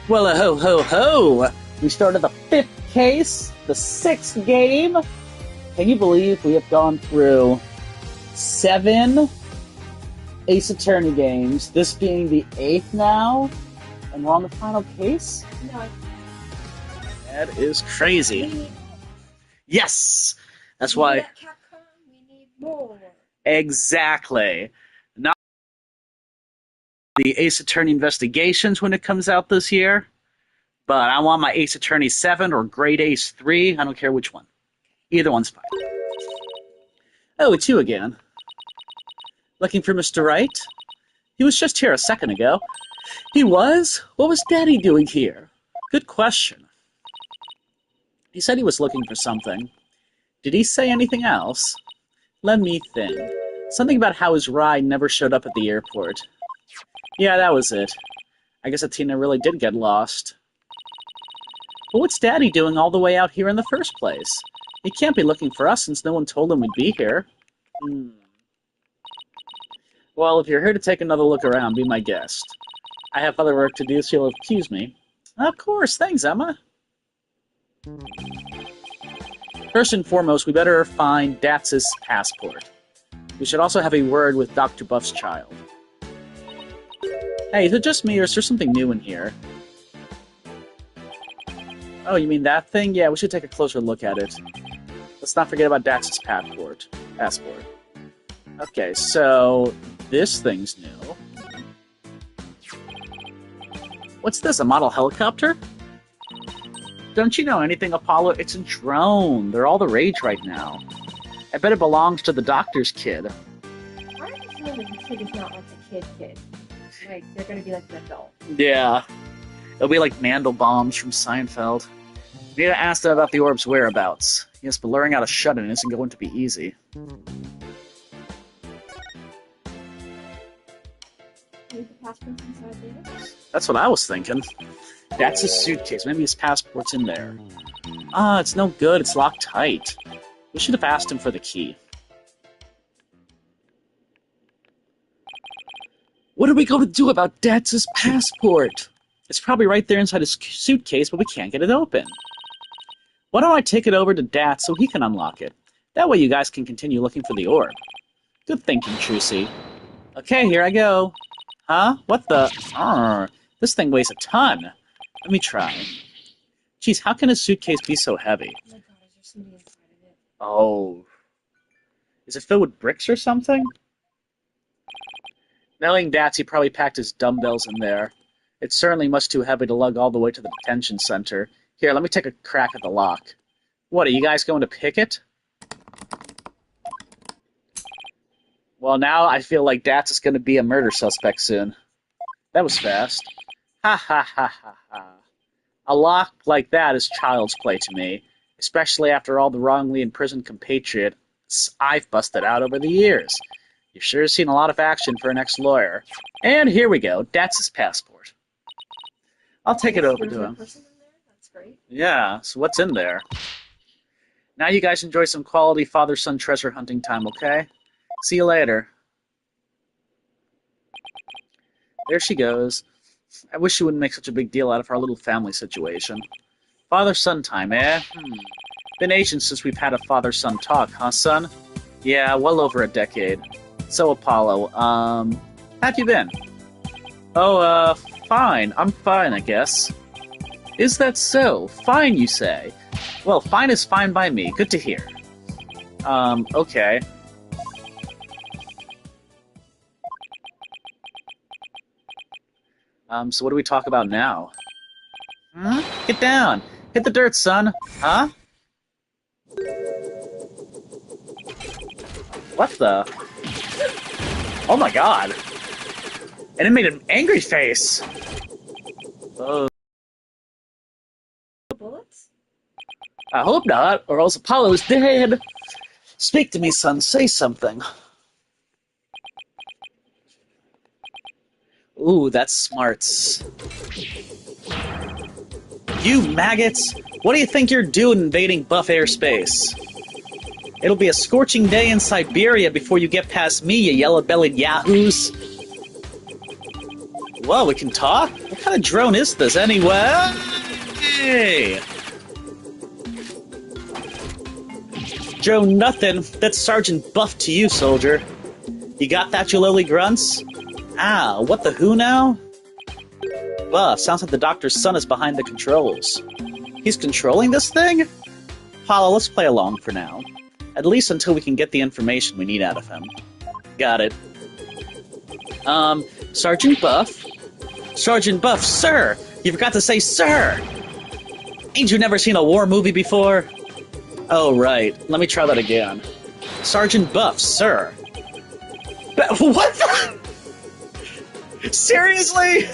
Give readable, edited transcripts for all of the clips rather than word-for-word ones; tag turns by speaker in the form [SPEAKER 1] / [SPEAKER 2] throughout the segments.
[SPEAKER 1] Well, ho, ho, ho! We started the 5th case, the 6th game. Can you believe we have gone through 7 Ace Attorney games, this being the 8th now, and we're on the final case?
[SPEAKER 2] No.
[SPEAKER 1] That is crazy.
[SPEAKER 2] We need,
[SPEAKER 1] Yes! That's
[SPEAKER 2] we
[SPEAKER 1] why...
[SPEAKER 2] need Capcom, we need more.
[SPEAKER 1] Exactly. Not the Ace Attorney Investigations when it comes out this year, but I want my Ace Attorney 7 or Great Ace 3. I don't care which one. Either one's fine. Oh, it's you again. Looking for Mr. Wright? He was just here a second ago. He was? What was Daddy doing here? Good question. He said he was looking for something. Did he say anything else? Let me think. Something about how his ride never showed up at the airport. Yeah, that was it. I guess Athena really did get lost. But what's Daddy doing all the way out here in the first place? He can't be looking for us since no one told him we'd be here. Well, if you're here to take another look around, be my guest. I have other work to do, so you'll excuse me. Of course, thanks, Emma. First and foremost, we better find Datz's passport. We should also have a word with Dr. Buff's child. Hey, is it just me, or is there something new in here? Oh, you mean that thing? Yeah, we should take a closer look at it. Let's not forget about Dax's passport. Okay, so this thing's new. What's this, a model helicopter? Don't you know anything, Apollo? It's a drone. They're all the rage right now. I bet it belongs to the doctor's kid.
[SPEAKER 2] I have a feeling that the kid is not like the kid. Like, they're gonna be like an adult.
[SPEAKER 1] Yeah. It'll be like Mandelbaums from Seinfeld. We need to ask them about the orb's whereabouts. Yes, but luring out a shut-in isn't going to be easy.
[SPEAKER 2] Maybe the passport's inside there?
[SPEAKER 1] That's what I was thinking. That's his suitcase. Maybe his passport's in there. Ah, it's no good. It's locked tight. We should have asked him for the key. What are we going to do about Datz's passport? It's probably right there inside his suitcase, but we can't get it open. Why don't I take it over to Datz so he can unlock it? That way you guys can continue looking for the orb. Good thinking, Trucy. Okay, here I go. Huh? What the? This thing weighs a ton. Let me try. Geez, how can a suitcase be so heavy?
[SPEAKER 2] Oh my god, is there somebody inside of it?
[SPEAKER 1] Oh. Is it filled with bricks or something? Knowing Datz, he probably packed his dumbbells in there. It's certainly much too heavy to lug all the way to the detention center. Here, let me take a crack at the lock. What, are you guys going to pick it? Well, now I feel like Datz is going to be a murder suspect soon. That was fast. Ha ha ha ha ha. A lock like that is child's play to me, especially after all the wrongly imprisoned compatriots I've busted out over the years. You've sure seen a lot of action for an ex-lawyer. And here we go, Datz's passport. I'll take it over to him.
[SPEAKER 2] Person in there? That's great.
[SPEAKER 1] Yeah, so what's in there? Now you guys enjoy some quality father-son treasure hunting time, okay? See you later. There she goes. I wish you wouldn't make such a big deal out of our little family situation. Father-son time, eh? Been ages since we've had a father-son talk, huh, son? Yeah, well over a decade. So, Apollo, how've you been? Oh, fine. I'm fine, I guess. Is that so? Fine, you say? Well, fine is fine by me. Good to hear. Okay. So what do we talk about now? Huh? Get down! Hit the dirt, son! Huh? What the? Oh my god! And it made an angry face! Oh.
[SPEAKER 2] Bullets?
[SPEAKER 1] I hope not, or else Apollo's dead! Speak to me, son. Say something. Ooh, that's smarts. You maggots! What do you think you're doing invading Buff airspace? It'll be a scorching day in Siberia before you get past me, you yellow-bellied yahoos! Whoa, we can talk? What kind of drone is this anyway? Hey! Drone nothing. That's Sergeant Buff to you, soldier. You got that, you lowly grunts? Ah, what the who now? Buff, sounds like the doctor's son is behind the controls. He's controlling this thing? Apollo, let's play along for now. At least until we can get the information we need out of him. Got it. Sergeant Buff? Sergeant Buff, sir! You forgot to say sir! Ain't you never seen a war movie before? Oh, right. Let me try that again. Sergeant Buff, sir. What the? Seriously?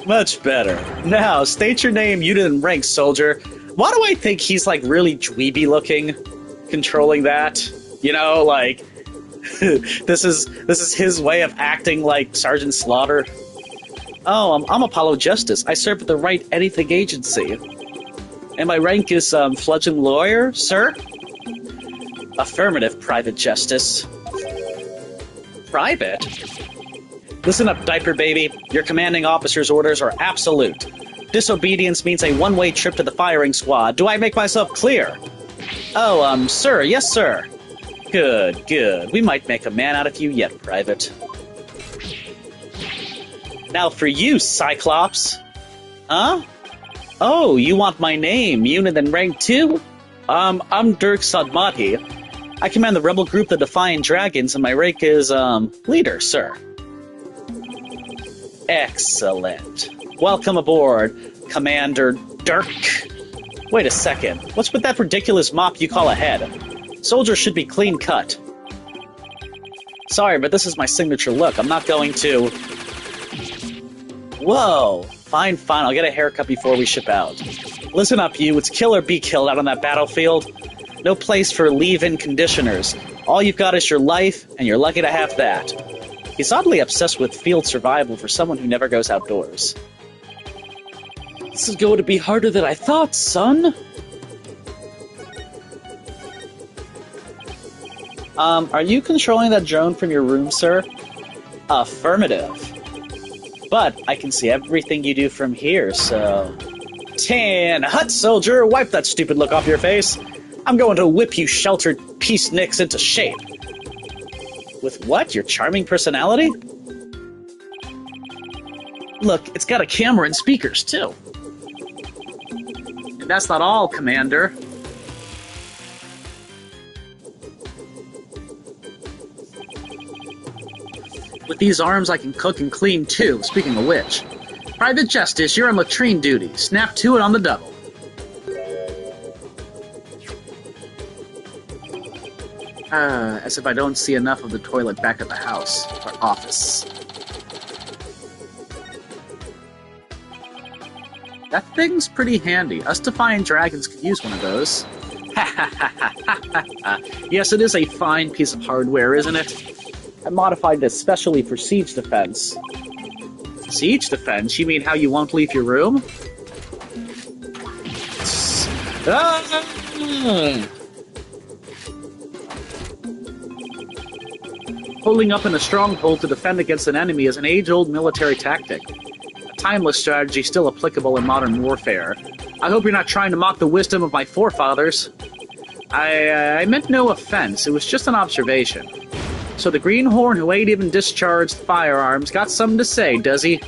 [SPEAKER 1] Much better. Now, state your name, unit, and rank, soldier. Why do I think he's, like, really dweeby looking, controlling that? You know, like, this is his way of acting like Sergeant Slaughter. Oh, I'm Apollo Justice. I serve at the Right Anything Agency. And my rank is, fledgling lawyer, sir? Affirmative, Private Justice. Private? Listen up, diaper baby. Your commanding officer's orders are absolute. Disobedience means a one-way trip to the firing squad. Do I make myself clear? Oh, sir, yes, sir. Good, good. We might make a man out of you yet, Private. Now for you, Cyclops. Huh? Oh, you want my name, unit, and rank too? I'm Dirk Sadmati. I command the rebel group, the Defiant Dragons, and my rank is, leader, sir. Excellent. Welcome aboard, Commander Dirk. Wait a second. What's with that ridiculous mop you call a head? Soldiers should be clean cut. Sorry, but this is my signature look. I'm not going to... Whoa. Fine, fine. I'll get a haircut before we ship out. Listen up, you. It's kill or be killed out on that battlefield. No place for leave-in conditioners. All you've got is your life, and you're lucky to have that. He's oddly obsessed with field survival for someone who never goes outdoors. This is going to be harder than I thought, son. Are you controlling that drone from your room, sir? Affirmative. But I can see everything you do from here, so... Tan Hut, soldier! Wipe that stupid look off your face! I'm going to whip you sheltered peaceniks into shape! With what? Your charming personality? Look, it's got a camera and speakers, too. And that's not all, Commander. With these arms, I can cook and clean, too, speaking of which. Private Justice, you're on latrine duty. Snap to it on the double. As if I don't see enough of the toilet back at the house, or office. That thing's pretty handy. Us Defiant Dragons could use one of those. Yes, it is a fine piece of hardware, isn't it? I modified this specially for siege defense. Siege defense? You mean how you won't leave your room? Holding up in a stronghold to defend against an enemy is an age-old military tactic. A timeless strategy still applicable in modern warfare. I hope you're not trying to mock the wisdom of my forefathers. I meant no offense, it was just an observation. So the greenhorn who ain't even discharged firearms got something to say, does he?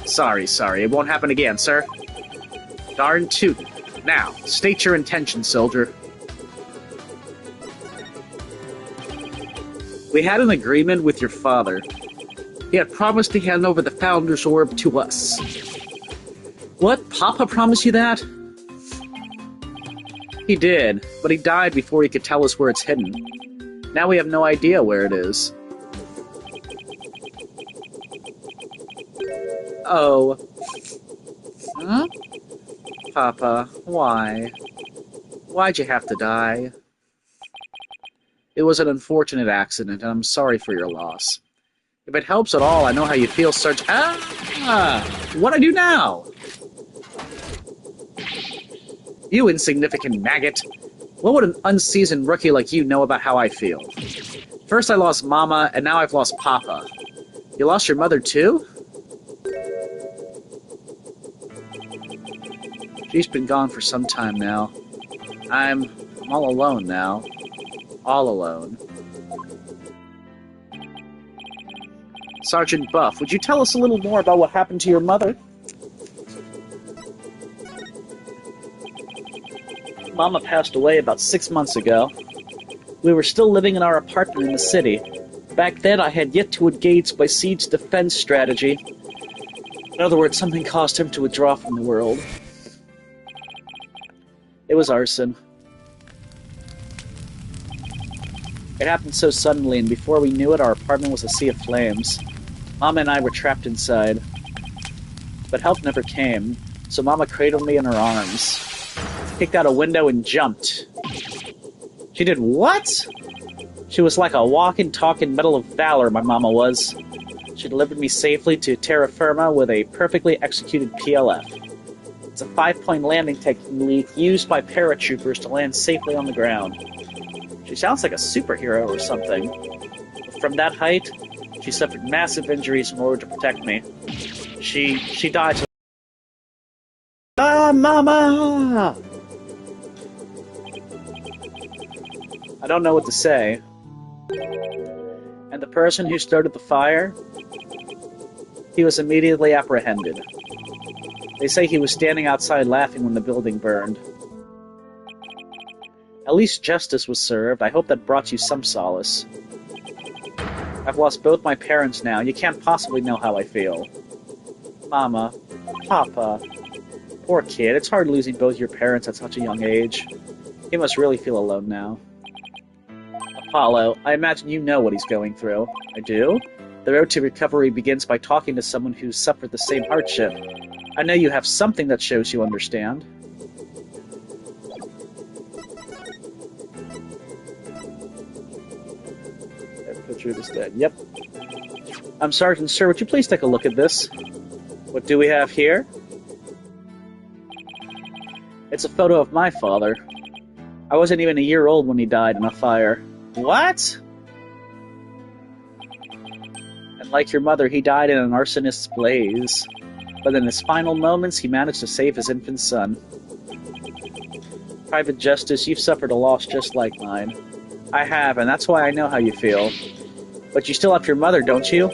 [SPEAKER 1] Sorry, it won't happen again, sir. Darn tootin'. Now, state your intention, soldier. We had an agreement with your father. He had promised to hand over the Founder's Orb to us. What? Papa promised you that? He did, but he died before he could tell us where it's hidden. Now we have no idea where it is. Oh. Huh? Papa, why? Why'd you have to die? It was an unfortunate accident, and I'm sorry for your loss. If it helps at all, I know how you feel, Sarge. What'd I do now? You insignificant maggot. What would an unseasoned rookie like you know about how I feel? First I lost Mama, and now I've lost Papa. You lost your mother too? She's been gone for some time now. I'm all alone now. All alone. Sergeant Buff, would you tell us a little more about what happened to your mother? Mama passed away about 6 months ago. We were still living in our apartment in the city. Back then, I had yet to engage by Sieg's defense strategy. In other words, something caused him to withdraw from the world. It was arson. It happened so suddenly, and before we knew it, our apartment was a sea of flames. Mama and I were trapped inside. But help never came, so Mama cradled me in her arms, kicked out a window, and jumped. She did what? She was like a walking, talking medal of valor, my Mama was. She delivered me safely to terra firma with a perfectly executed PLF. It's a 5-point landing technique used by paratroopers to land safely on the ground. She sounds like a superhero or something. From that height, she suffered massive injuries in order to protect me. She died to... Ah, Mama! I don't know what to say. And the person who started the fire, he was immediately apprehended. They say he was standing outside laughing when the building burned. At least justice was served. I hope that brought you some solace. I've lost both my parents now. You can't possibly know how I feel. Mama, Papa, poor kid. It's hard losing both your parents at such a young age. He must really feel alone now. Apollo, I imagine you know what he's going through. I do? The road to recovery begins by talking to someone who's suffered the same hardship. I know you have something that shows you understand. That picture is dead. Yep. I'm Sergeant Sir, would you please take a look at this? What do we have here? It's a photo of my father. I wasn't even a year old when he died in a fire. What? And like your mother, he died in an arsonist's blaze. But in his final moments, he managed to save his infant son. Private Justice, you've suffered a loss just like mine. I have, and that's why I know how you feel. But you still have your mother, don't you?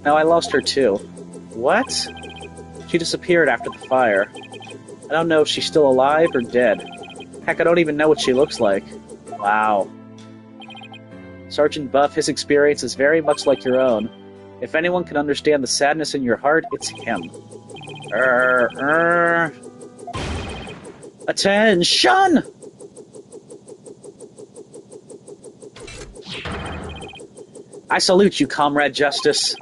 [SPEAKER 1] No, I lost her too. What? She disappeared after the fire. I don't know if she's still alive or dead. Heck, I don't even know what she looks like. Wow. Sergeant Buff, his experience is very much like your own. If anyone can understand the sadness in your heart, it's him. Attention! I salute you, Comrade Justice.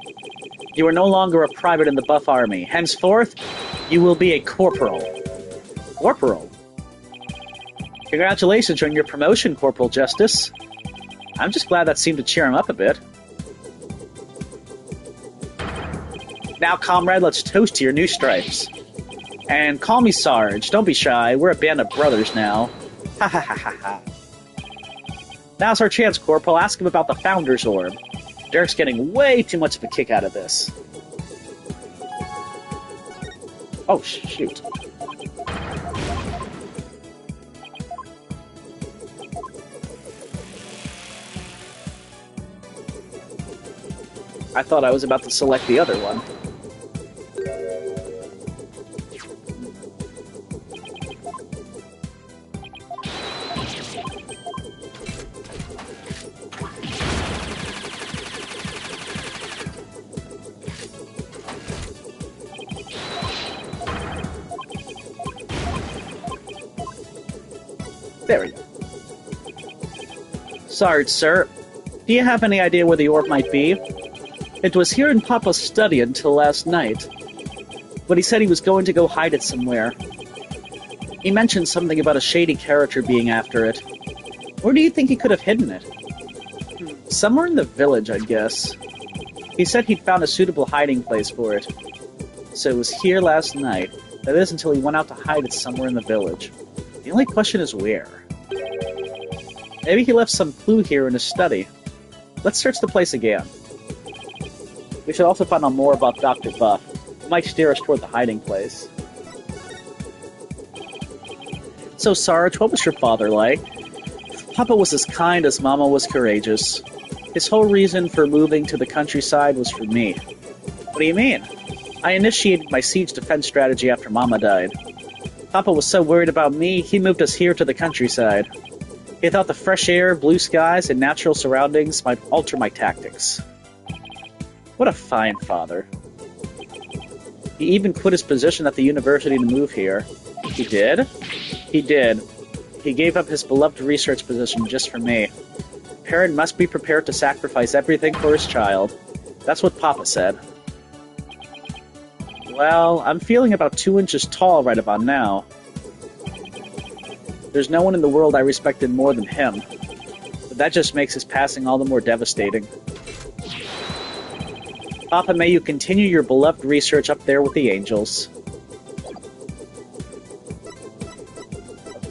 [SPEAKER 1] You are no longer a private in the Buff Army. Henceforth, you will be a corporal. Corporal? Congratulations on your promotion, Corporal Justice. I'm just glad that seemed to cheer him up a bit. Now, comrade, let's toast to your new stripes. And call me Sarge. Don't be shy. We're a band of brothers now. Ha ha ha ha ha. Now's our chance, Corporal. Ask him about the Founder's Orb. Derek's getting way too much of a kick out of this. Oh, shoot. I thought I was about to select the other one. There we go. Sarge, sir. Do you have any idea where the orb might be? It was here in Papa's study until last night. But he said he was going to go hide it somewhere. He mentioned something about a shady character being after it. Where do you think he could have hidden it? Somewhere in the village, I guess. He said he'd found a suitable hiding place for it. So it was here last night. That is until he went out to hide it somewhere in the village. The only question is where. Maybe he left some clue here in his study. Let's search the place again. We should also find out more about Dr. Buff. It might steer us toward the hiding place. So, Sarge, what was your father like? Papa was as kind as Mama was courageous. His whole reason for moving to the countryside was for me. What do you mean? I initiated my siege defense strategy after Mama died. Papa was so worried about me, he moved us here to the countryside. He thought the fresh air, blue skies, and natural surroundings might alter my tactics. What a fine father. He even quit his position at the university to move here. He did? He did. He gave up his beloved research position just for me. A parent must be prepared to sacrifice everything for his child. That's what Papa said. Well, I'm feeling about 2 inches tall right about now. There's no one in the world I respected more than him. But that just makes his passing all the more devastating. Papa, may you continue your beloved research up there with the angels.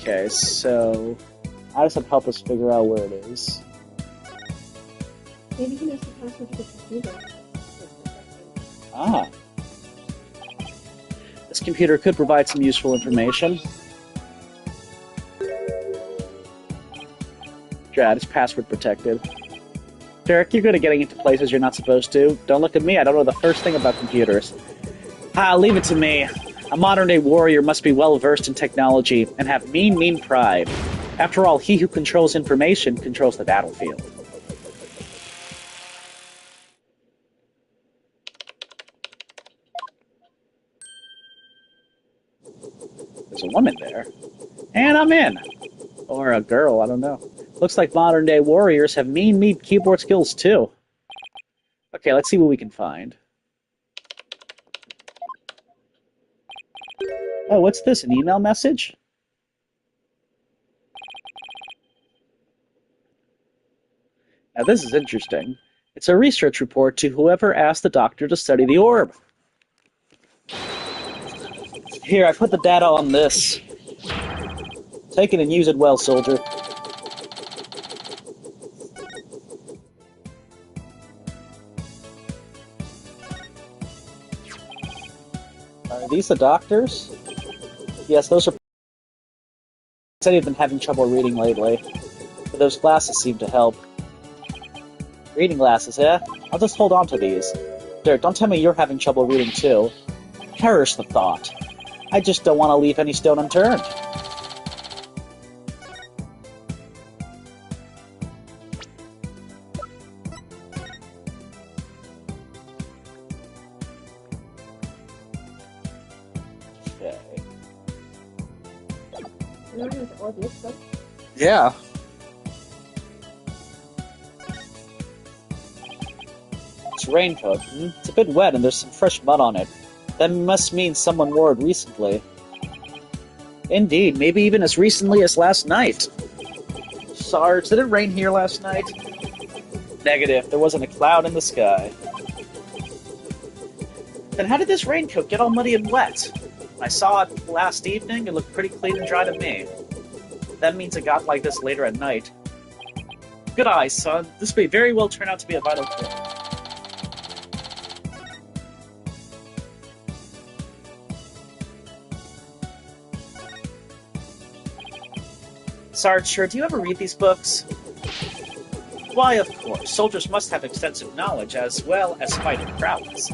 [SPEAKER 1] Okay, so... how does that help us figure out where it is?
[SPEAKER 2] Maybe he knows the password to the computer.
[SPEAKER 1] Ah. This computer could provide some useful information. Drat, it's password protected. Derek, you're good at getting into places you're not supposed to. Don't look at me, I don't know the first thing about computers. Leave it to me. A modern-day warrior must be well-versed in technology and have mean pride. After all, he who controls information controls the battlefield. There's a woman there. And I'm in! Or a girl, I don't know. Looks like modern-day warriors have mean keyboard skills, too. Okay, let's see what we can find. Oh, what's this? An email message? Now, this is interesting. It's a research report to whoever asked the doctor to study the orb. Here, I put the data on this. Take it and use it well, soldier. Are these the doctors? Yes, those are... said he'd been having trouble reading lately, but those glasses seem to help. Reading glasses, eh? I'll just hold on to these. Derek, don't tell me you're having trouble reading too. Perish the thought. I just don't want to leave any stone unturned. Yeah. It's a raincoat. It's a bit wet and there's some fresh mud on it. That must mean someone wore it recently. Indeed, maybe even as recently as last night. Sarge, did it rain here last night? Negative, there wasn't a cloud in the sky. Then how did this raincoat get all muddy and wet? I saw it last evening, it looked pretty clean and dry to me. That means it got like this later at night. Good eyes, son. This may very well turn out to be a vital clue. Sarge, sure, do you ever read these books? Why, of course. Soldiers must have extensive knowledge as well as fighting prowess.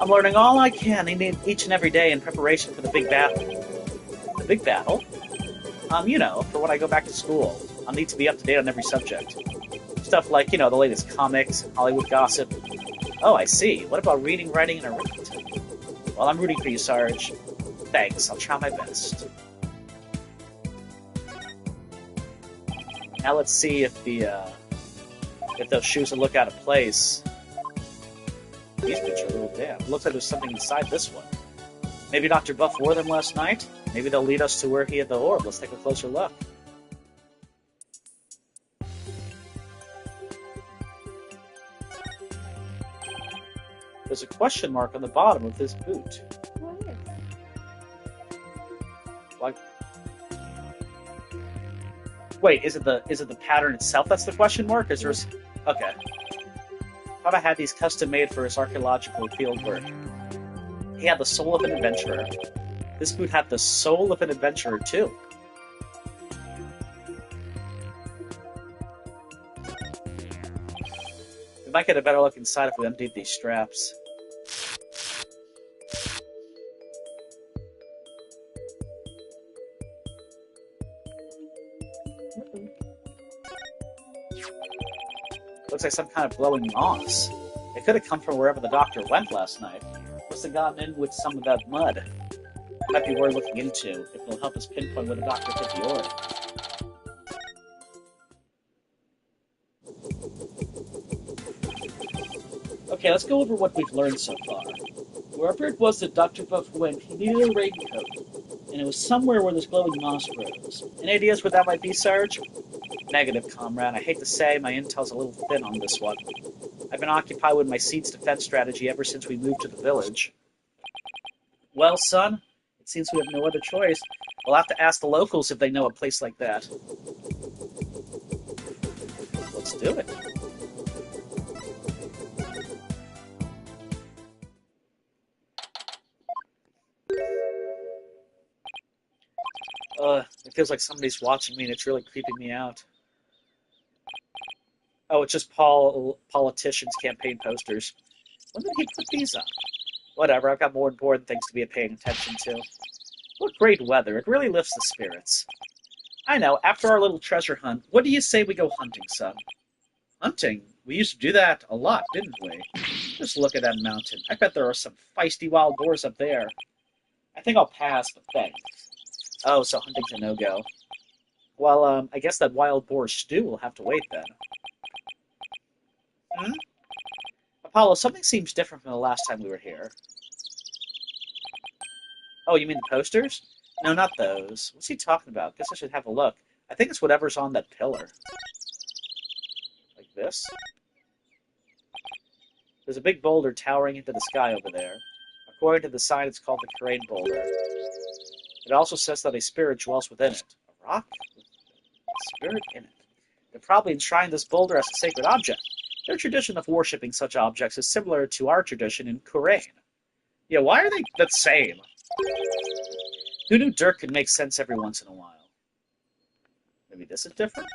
[SPEAKER 1] I'm learning all I can each and every day in preparation for the big battle. The big battle? You know, for when I go back to school. I'll need to be up to date on every subject. Stuff like, you know, the latest comics, Hollywood gossip. Oh, I see. What about reading, writing, and arithmetic? Well, I'm rooting for you, Sarge. Thanks, I'll try my best. Now let's see if if those shoes will look out of place. These boots are a little damp. Looks like there's something inside this one. Maybe Dr. Buff wore them last night? Maybe they'll lead us to where he had the orb. Let's take a closer look. There's a question mark on the bottom of this boot. Like, wait, is it the pattern itself that's the question mark? Is there? Okay. Papa had these custom made for his archaeological field work. He had the soul of an adventurer. This boot had the soul of an adventurer too. might get a better look inside if we undid these straps. Looks like some kind of glowing moss. It could have come from wherever the doctor went last night. Must have gotten in with some of that mud. Might be worth looking into, if it'll help us pinpoint where the doctor put the ore. Okay, let's go over what we've learned so far. Wherever it was that Dr. Buff went, he needed a raincoat, and it was somewhere where this glowing moss grows. Any ideas what that might be, Sarge? Negative, comrade. I hate to say, my intel's a little thin on this one. I've been occupied with my seed's defense strategy ever since we moved to the village. Well, son, it seems we have no other choice. We'll have to ask the locals if they know a place like that. Let's do it. It feels like somebody's watching me and it's really creeping me out. Oh, it's just politicians' campaign posters. When did he put these up? Whatever, I've got more important things to be paying attention to. What great weather, it really lifts the spirits. I know, after our little treasure hunt, what do you say we go hunting, son? Hunting? We used to do that a lot, didn't we? Just look at that mountain. I bet there are some feisty wild boars up there. I think I'll pass, but thanks. Oh, so hunting's a no-go. Well, I guess that wild boar stew will have to wait then. Hmm? Apollo, something seems different from the last time we were here. Oh, you mean the posters? No, not those. What's he talking about? Guess I should have a look. I think it's whatever's on that pillar. Like this? There's a big boulder towering into the sky over there. According to the sign, it's called the Crane Boulder. It also says that a spirit dwells within it. A rock with a spirit in it. They probably enshrined this boulder as a sacred object. Their tradition of worshipping such objects is similar to our tradition in Khura'in. Yeah, why are they the same? Who knew dirt could make sense every once in a while? Maybe this is different?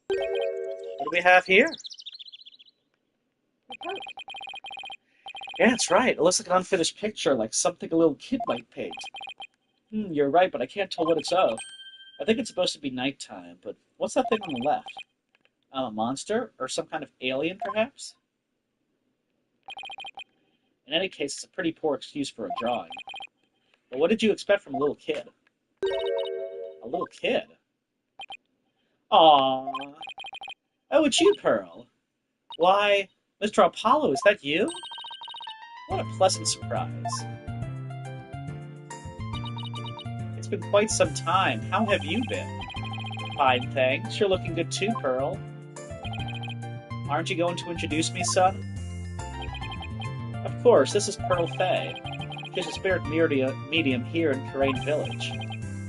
[SPEAKER 1] What do we have here? Yeah, that's right. It looks like an unfinished picture, like something a little kid might paint. You're right, but I can't tell what it's of. I think it's supposed to be nighttime, but what's that thing on the left? A monster? Or some kind of alien, perhaps? In any case, it's a pretty poor excuse for a drawing. But what did you expect from a little kid? A little kid? Aww. Oh, it's you, Pearl. Why, Mr. Apollo, is that you? What a pleasant surprise. It's been quite some time. How have you been? Fine, thanks. You're looking good too, Pearl. Aren't you going to introduce me, son? Of course, this is Pearl Fay. She's a spirit medium here in Khura'in Village.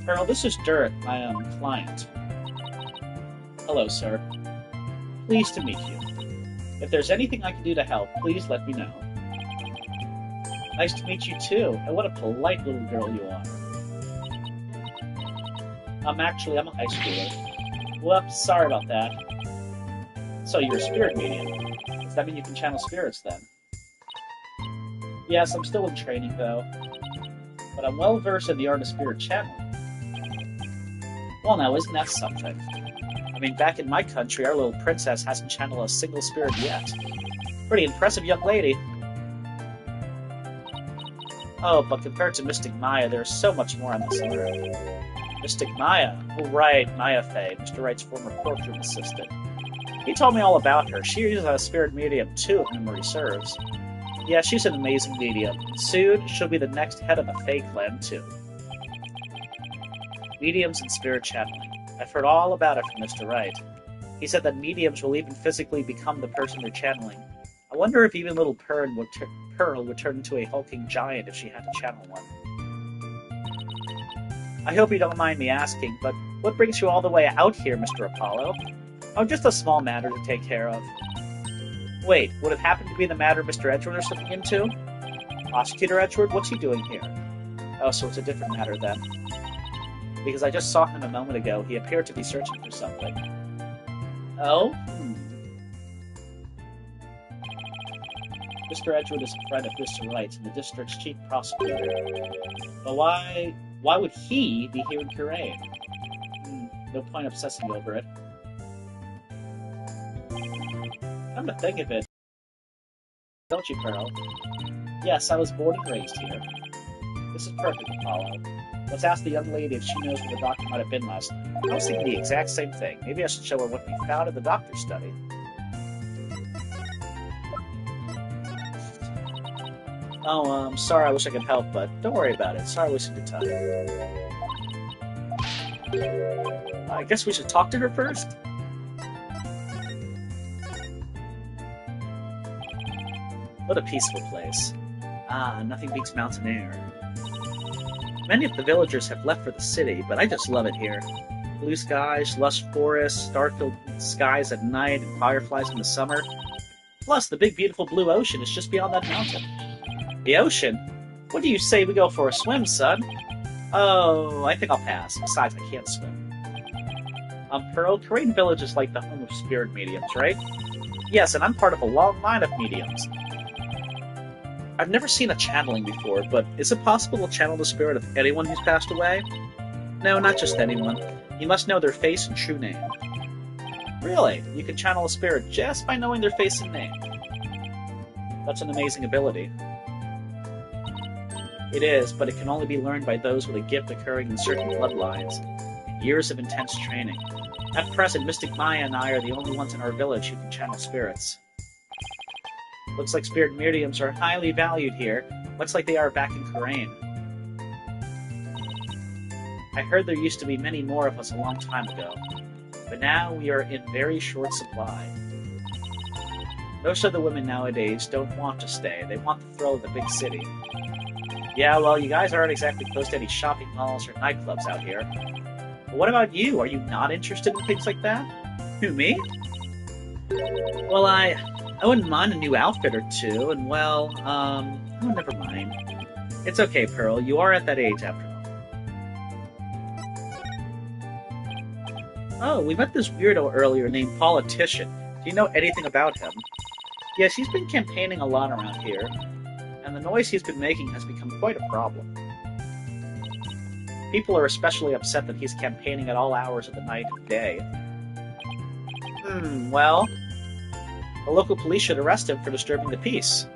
[SPEAKER 1] Pearl, this is Durit, my client. Hello, sir. Pleased to meet you. If there's anything I can do to help, please let me know. Nice to meet you too, and what a polite little girl you are. Actually, I'm a high schooler. Whoops, sorry about that. So you're a spirit medium. Does that mean you can channel spirits then? Yes, I'm still in training though. But I'm well versed in the art of spirit channeling. Well now, isn't that something? I mean, back in my country, our little princess hasn't channeled a single spirit yet. Pretty impressive young lady. Oh, but compared to Mystic Maya, there's so much more on this earth. Mystic Maya? Oh, right, Maya Fay, Mr. Wright's former courtroom assistant. He told me all about her. She is a spirit medium, too, if memory serves. Yeah, she's an amazing medium. Soon, she'll be the next head of the Fay clan, too. Mediums and spirit channeling. I've heard all about it from Mr. Wright. He said that mediums will even physically become the person they're channeling. I wonder if even little Pearl would turn into a hulking giant if she had to channel one. I hope you don't mind me asking, but what brings you all the way out here, Mr. Apollo? Oh, just a small matter to take care of. Wait, would it happen to be the matter Mr. Edgeworth is looking into? Prosecutor Edgeworth? What's he doing here? Oh, so it's a different matter then. Because I just saw him a moment ago. He appeared to be searching for something. Oh? Mr. Edgewood is a friend of Mr. Wright and the district's chief prosecutor. But why would he be here in Kurain? No point obsessing over it. Come to think of it, don't you, Pearl? Yes, I was born and raised here. This is perfect, Apollo. Let's ask the young lady if she knows where the doctor might have been last night. I was thinking the exact same thing. Maybe I should show her what we found in the doctor's study. Oh, sorry, I wish I could help, but don't worry about it. Sorry I wasted your time. I guess we should talk to her first? What a peaceful place. Ah, nothing beats mountain air. Many of the villagers have left for the city, but I just love it here. Blue skies, lush forests, star-filled skies at night, and fireflies in the summer. Plus, the big beautiful blue ocean is just beyond that mountain. The ocean? What do you say we go for a swim, son? Oh, I think I'll pass. Besides, I can't swim. Pearl, Kurain Village is like the home of spirit mediums, right? Yes, and I'm part of a long line of mediums. I've never seen a channeling before, but is it possible to channel the spirit of anyone who's passed away? No, not just anyone. You must know their face and true name. Really? You can channel a spirit just by knowing their face and name? That's an amazing ability. It is, but it can only be learned by those with a gift occurring in certain bloodlines. Years of intense training. At present, Mystic Maya and I are the only ones in our village who can channel spirits. Looks like spirit mediums are highly valued here, much like they are back in Kurain. I heard there used to be many more of us a long time ago, but now we are in very short supply. Most of the women nowadays don't want to stay, they want the thrill of the big city. Yeah, well, you guys aren't exactly close to any shopping malls or nightclubs out here. But what about you? Are you not interested in things like that? Who, me? Well, I wouldn't mind a new outfit or two, and well, oh, never mind. It's okay, Pearl, you are at that age after all. Oh, we met this weirdo earlier named Politician. Do you know anything about him? Yes, he's been campaigning a lot around here, and the noise he's been making has become quite a problem. People are especially upset that he's campaigning at all hours of the night and day. Well, the local police should arrest him for disturbing the peace.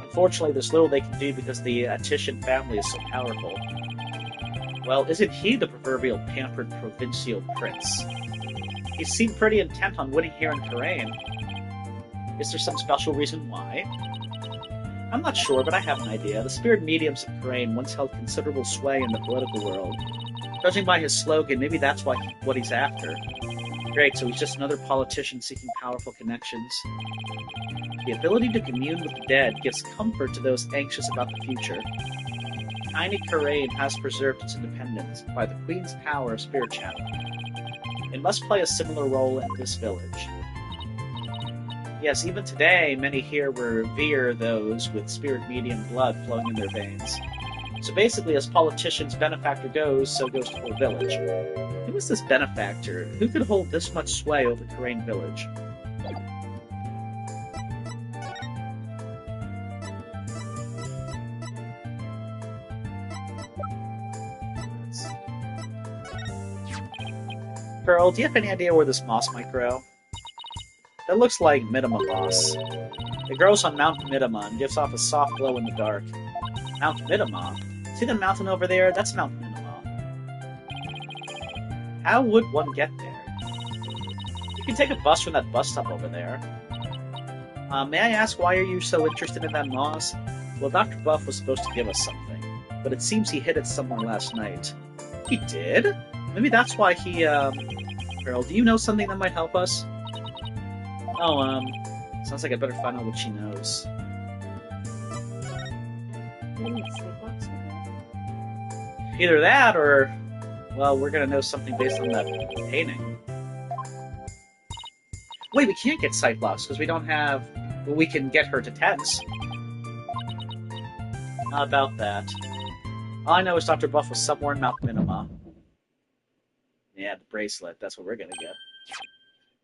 [SPEAKER 1] Unfortunately, there's little they can do because the Titian family is so powerful. Well, isn't he the proverbial pampered provincial prince? He seemed pretty intent on winning here in Kurain. Is there some special reason why? I'm not sure, but I have an idea. The spirit mediums of Kurain once held considerable sway in the political world. Judging by his slogan, maybe that's what he's after. Great, so he's just another politician seeking powerful connections. The ability to commune with the dead gives comfort to those anxious about the future. Tiny Kurain has preserved its independence by the Queen's power of spirit channeling. It must play a similar role in this village. Yes, even today, many here revere those with spirit medium blood flowing in their veins. So basically, as politician's benefactor goes, so goes the whole village. Who is this benefactor? Who could hold this much sway over Kurain Village? Pearl, do you have any idea where this moss might grow? That looks like Midima moss. It grows on Mount Midima and gives off a soft glow in the dark. Mount Midima? See the mountain over there? That's Mount Midima. How would one get there? You can take a bus from that bus stop over there. May I ask, why are you so interested in that moss? Well, Dr. Buff was supposed to give us something, but it seems he hid it somewhere last night. He did? Maybe that's why he, Pearl, do you know something that might help us? Oh, sounds like I better find out what she knows. Either that, or, well, we're gonna know something based on that painting. Wait, we can't get sight blocks because we don't have... Well, we can get her to tense. Not about that. All I know is Dr. Buff was somewhere in Mount Minima. Yeah, the bracelet. That's what we're gonna get.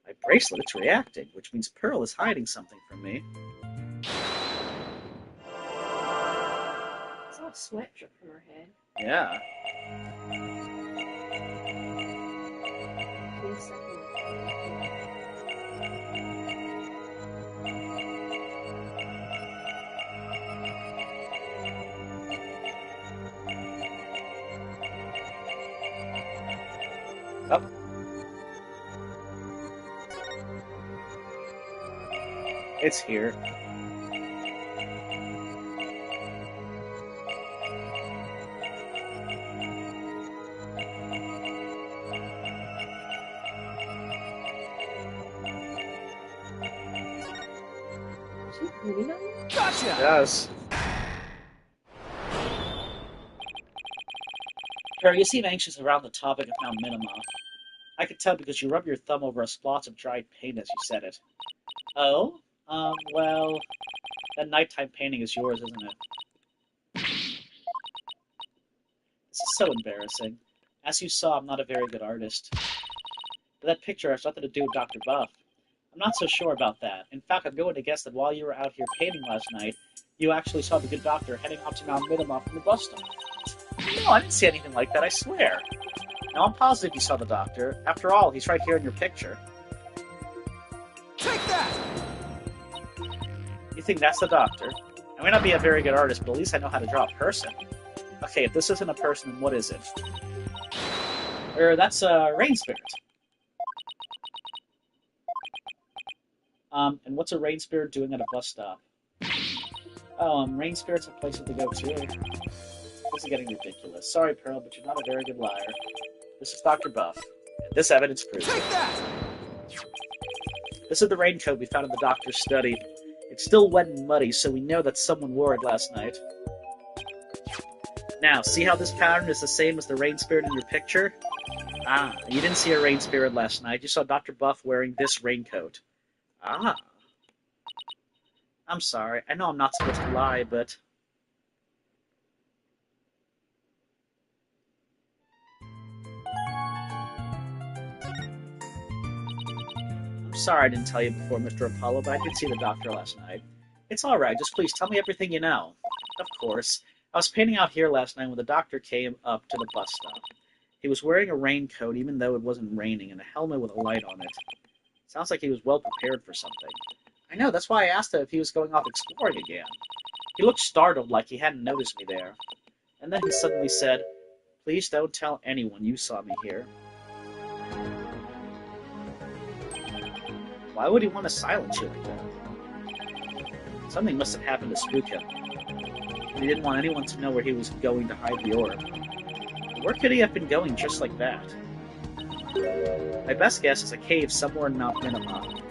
[SPEAKER 1] My bracelet, it's reacting, which means Pearl is hiding something from me.
[SPEAKER 2] sweat drip from her head.
[SPEAKER 1] Yeah.
[SPEAKER 2] Wait a second.
[SPEAKER 1] Oh. It's here.
[SPEAKER 2] Is she bleeding on you?
[SPEAKER 3] Gotcha!
[SPEAKER 1] Yes. Carol, you seem anxious around the topic of Mount Minima. I could tell because you rub your thumb over a splotch of dried paint as you said it. Oh? Well, that nighttime painting is yours, isn't it? This is so embarrassing. As you saw, I'm not a very good artist. But that picture has nothing to do with Dr. Buff. I'm not so sure about that. In fact, I'm going to guess that while you were out here painting last night, you actually saw the good doctor heading up to Mount Minima from the bus stop. No, I didn't see anything like that, I swear. Now, I'm positive you saw the doctor. After all, he's right here in your picture.
[SPEAKER 3] Take that!
[SPEAKER 1] You think that's the doctor? I may not be a very good artist, but at least I know how to draw a person. Okay, if this isn't a person, then what is it? That's a rain spirit. And what's a rain spirit doing at a bus stop? Oh, rain spirits have places to go too. This is getting ridiculous. Sorry, Pearl, but you're not a very good liar. This is Dr. Buff. This evidence proves
[SPEAKER 3] Take
[SPEAKER 1] it.
[SPEAKER 3] that!
[SPEAKER 1] This is the raincoat we found in the doctor's study. It's still wet and muddy, so we know that someone wore it last night. Now, see how this pattern is the same as the rain spirit in your picture? Ah, you didn't see a rain spirit last night. You saw Dr. Buff wearing this raincoat. Ah. I'm sorry. I know I'm not supposed to lie, but... I'm sorry I didn't tell you before, Mr. Apollo, but I did see the doctor last night. It's alright, just please tell me everything you know. Of course. I was painting out here last night when the doctor came up to the bus stop. He was wearing a raincoat even though it wasn't raining, and a helmet with a light on it. Sounds like he was well prepared for something. I know, that's why I asked him if he was going off exploring again. He looked startled, like he hadn't noticed me there. And then he suddenly said, "Please don't tell anyone you saw me here." Why would he want to silence you like that? Something must have happened to spook him. He didn't want anyone to know where he was going to hide the orb. Where could he have been going just like that? My best guess is a cave somewhere in Mount Minima.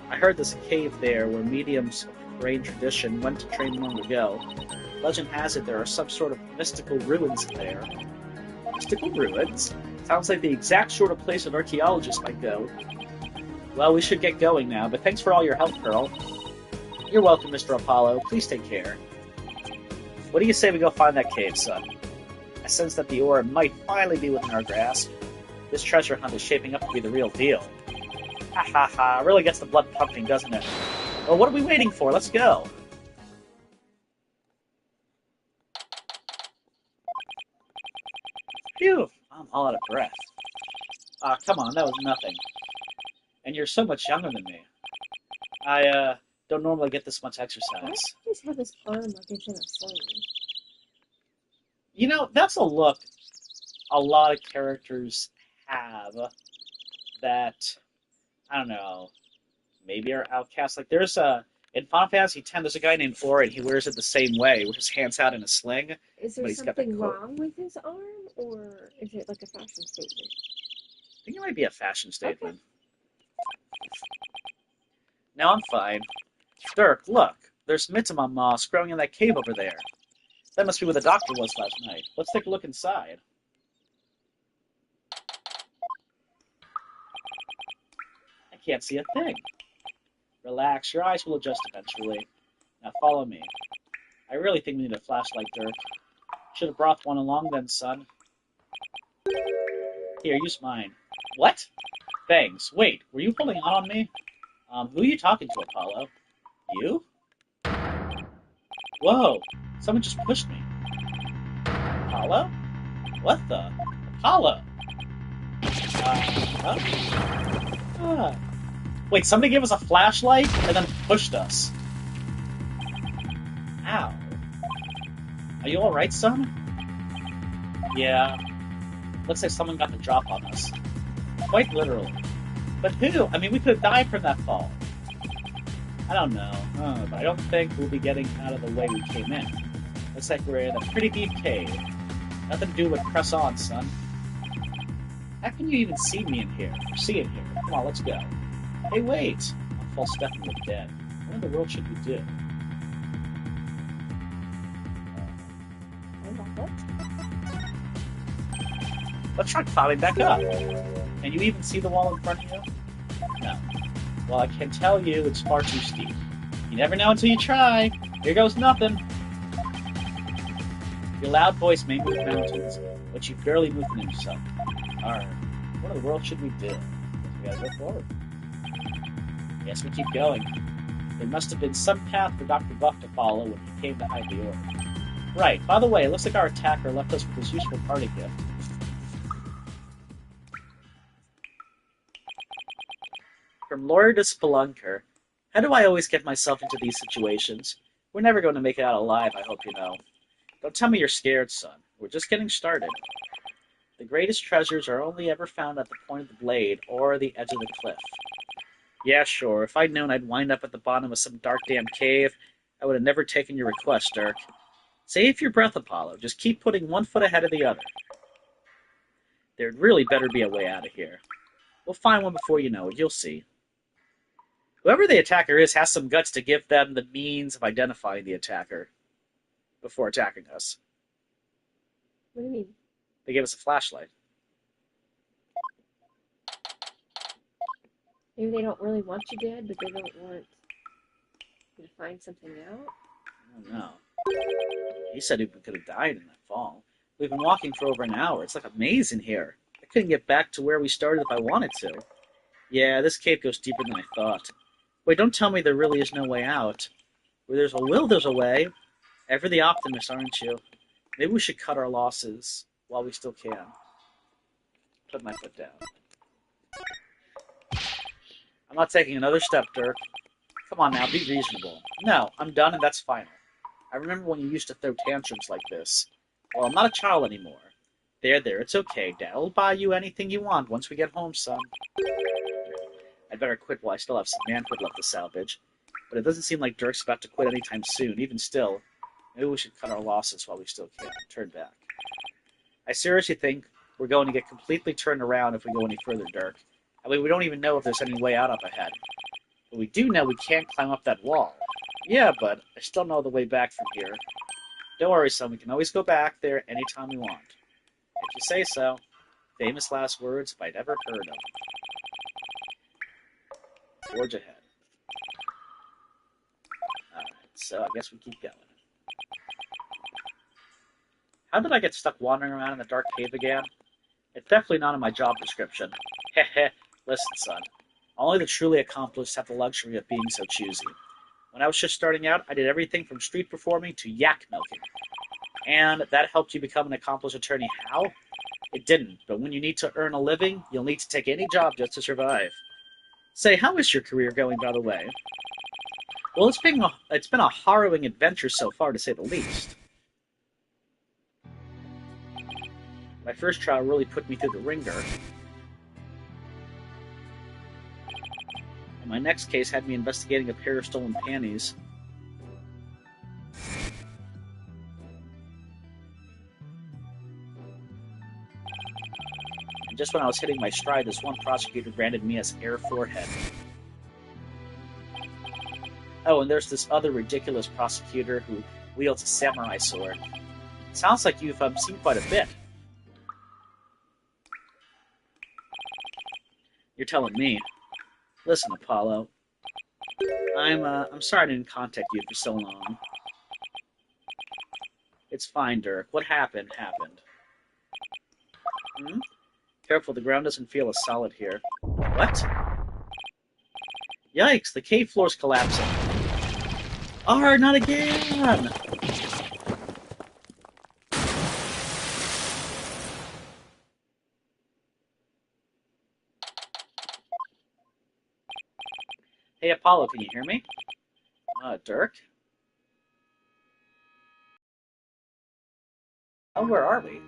[SPEAKER 1] I heard there's a cave there where mediums of Korean tradition went to train long ago. Legend has it there are some sort of mystical ruins there. Mystical ruins? Sounds like the exact sort of place an archaeologist might go. Well, we should get going now, but thanks for all your help, Pearl. You're welcome, Mr. Apollo. Please take care. What do you say we go find that cave, son? I sense that the orb might finally be within our grasp. This treasure hunt is shaping up to be the real deal. Ha ha ha, really gets the blood pumping, doesn't it? Well, what are we waiting for? Let's go. Phew, I'm all out of breath. Ah, come on, that was nothing. And you're so much younger than me. I, don't normally get this much
[SPEAKER 2] Why
[SPEAKER 1] exercise.
[SPEAKER 2] does he always have this arm like it's in a sling?
[SPEAKER 1] You know, that's a look a lot of characters have that, I don't know, maybe are outcasts. Like, there's in Final Fantasy X, there's a guy named Aura, and he wears it the same way, with his hands out in a sling.
[SPEAKER 2] Is there
[SPEAKER 1] But he's got the
[SPEAKER 2] something
[SPEAKER 1] coat.
[SPEAKER 2] wrong with his arm, or is it like a fashion statement?
[SPEAKER 1] I think it might be a fashion statement. Now I'm fine. Dirk, look, there's Mitama moss growing in that cave over there. That must be where the doctor was last night. Let's take a look inside. I can't see a thing. Relax, your eyes will adjust eventually. Now follow me. I really think we need a flashlight, Dirk. Should have brought one along then, son. Here, use mine. What? Thanks. Wait, were you pulling on me? Who are you talking to, Apollo? You? Whoa, someone just pushed me. Apollo? What the? Apollo? Huh? Ah. Wait, somebody gave us a flashlight and then pushed us. Ow. Are you alright, son? Yeah. Looks like someone got the drop on us. Quite literally. But who? I mean, we could have died from that fall. I don't know. But I don't think we'll be getting out of the way we came in. Looks like we're in a pretty deep cave. Nothing to do but press on, son. How can you even see me in here? Or see it here? Come on, let's go. Hey, wait! I'm false stepping with dead. What in the world should we do? Let's try climbing back up. Can you even see the wall in front of you? No. Well, I can tell you it's far too steep. You never know until you try. Here goes nothing. Your loud voice may move mountains, but you barely move them yourself. Alright, what in the world should we do? We gotta go forward. Yes, we keep going. There must have been some path for Dr. Buck to follow when he came to hide the orb. Right, by the way, it looks like our attacker left us with this useful party gift. From lawyer to spelunker. How do I always get myself into these situations? We're never going to make it out alive, I hope you know. Don't tell me you're scared, son. We're just getting started. The greatest treasures are only ever found at the point of the blade or the edge of the cliff. Yeah, sure. If I'd known I'd wind up at the bottom of some dark damn cave, I would have never taken your request, Dirk. Save your breath, Apollo. Just keep putting one foot ahead of the other. There'd really better be a way out of here. We'll find one before you know it. You'll see. Whoever the attacker is has some guts to give them the means of identifying the attacker before attacking us.
[SPEAKER 2] What do you mean?
[SPEAKER 1] They gave us a flashlight.
[SPEAKER 2] Maybe they don't really want you dead, but they don't want you to find something out?
[SPEAKER 1] I don't know. He said we could have died in that fall. We've been walking for over an hour. It's like a maze in here. I couldn't get back to where we started if I wanted to. Yeah, this cave goes deeper than I thought. Wait, don't tell me there really is no way out. Where there's a will, there's a way. Ever the optimist, aren't you? Maybe we should cut our losses while we still can. Put my foot down. I'm not taking another step, Dirk. Come on now, be reasonable. No, I'm done and that's final. I remember when you used to throw tantrums like this. Well, I'm not a child anymore. There, it's okay. Dad'll buy you anything you want once we get home, son. I'd better quit while I still have some manhood left to salvage. But it doesn't seem like Dirk's about to quit anytime soon. Even still, maybe we should cut our losses while we still can. Turn back. I seriously think we're going to get completely turned around if we go any further, Dirk. I mean, we don't even know if there's any way out up ahead. But we do know we can't climb up that wall. Yeah, but I still know the way back from here. Don't worry, son. We can always go back there anytime we want. If you say so. Famous last words if I'd ever heard of them. Forge ahead. Alright, so I guess we keep going. How did I get stuck wandering around in the dark cave again? It's definitely not in my job description. Heh. Listen, son. Only the truly accomplished have the luxury of being so choosy. When I was just starting out, I did everything from street performing to yak milking. And that helped you become an accomplished attorney. How? It didn't, but when you need to earn a living, you'll need to take any job just to survive. Say, how is your career going, by the way? Well, it's been a harrowing adventure so far, to say the least. My first trial really put me through the ringer. And my next case had me investigating a pair of stolen panties. And just when I was hitting my stride, this one prosecutor branded me as heir forehead. Oh, and there's this other ridiculous prosecutor who wields a samurai sword. Sounds like you've seen quite a bit. You're telling me. Listen, Apollo. I'm sorry I didn't contact you for so long. It's fine, Dirk. What happened, happened. Careful, the ground doesn't feel as solid here. What? Yikes, the cave floor's collapsing. Not again! Hey, Apollo, can you hear me? Dirk? Oh, where are we?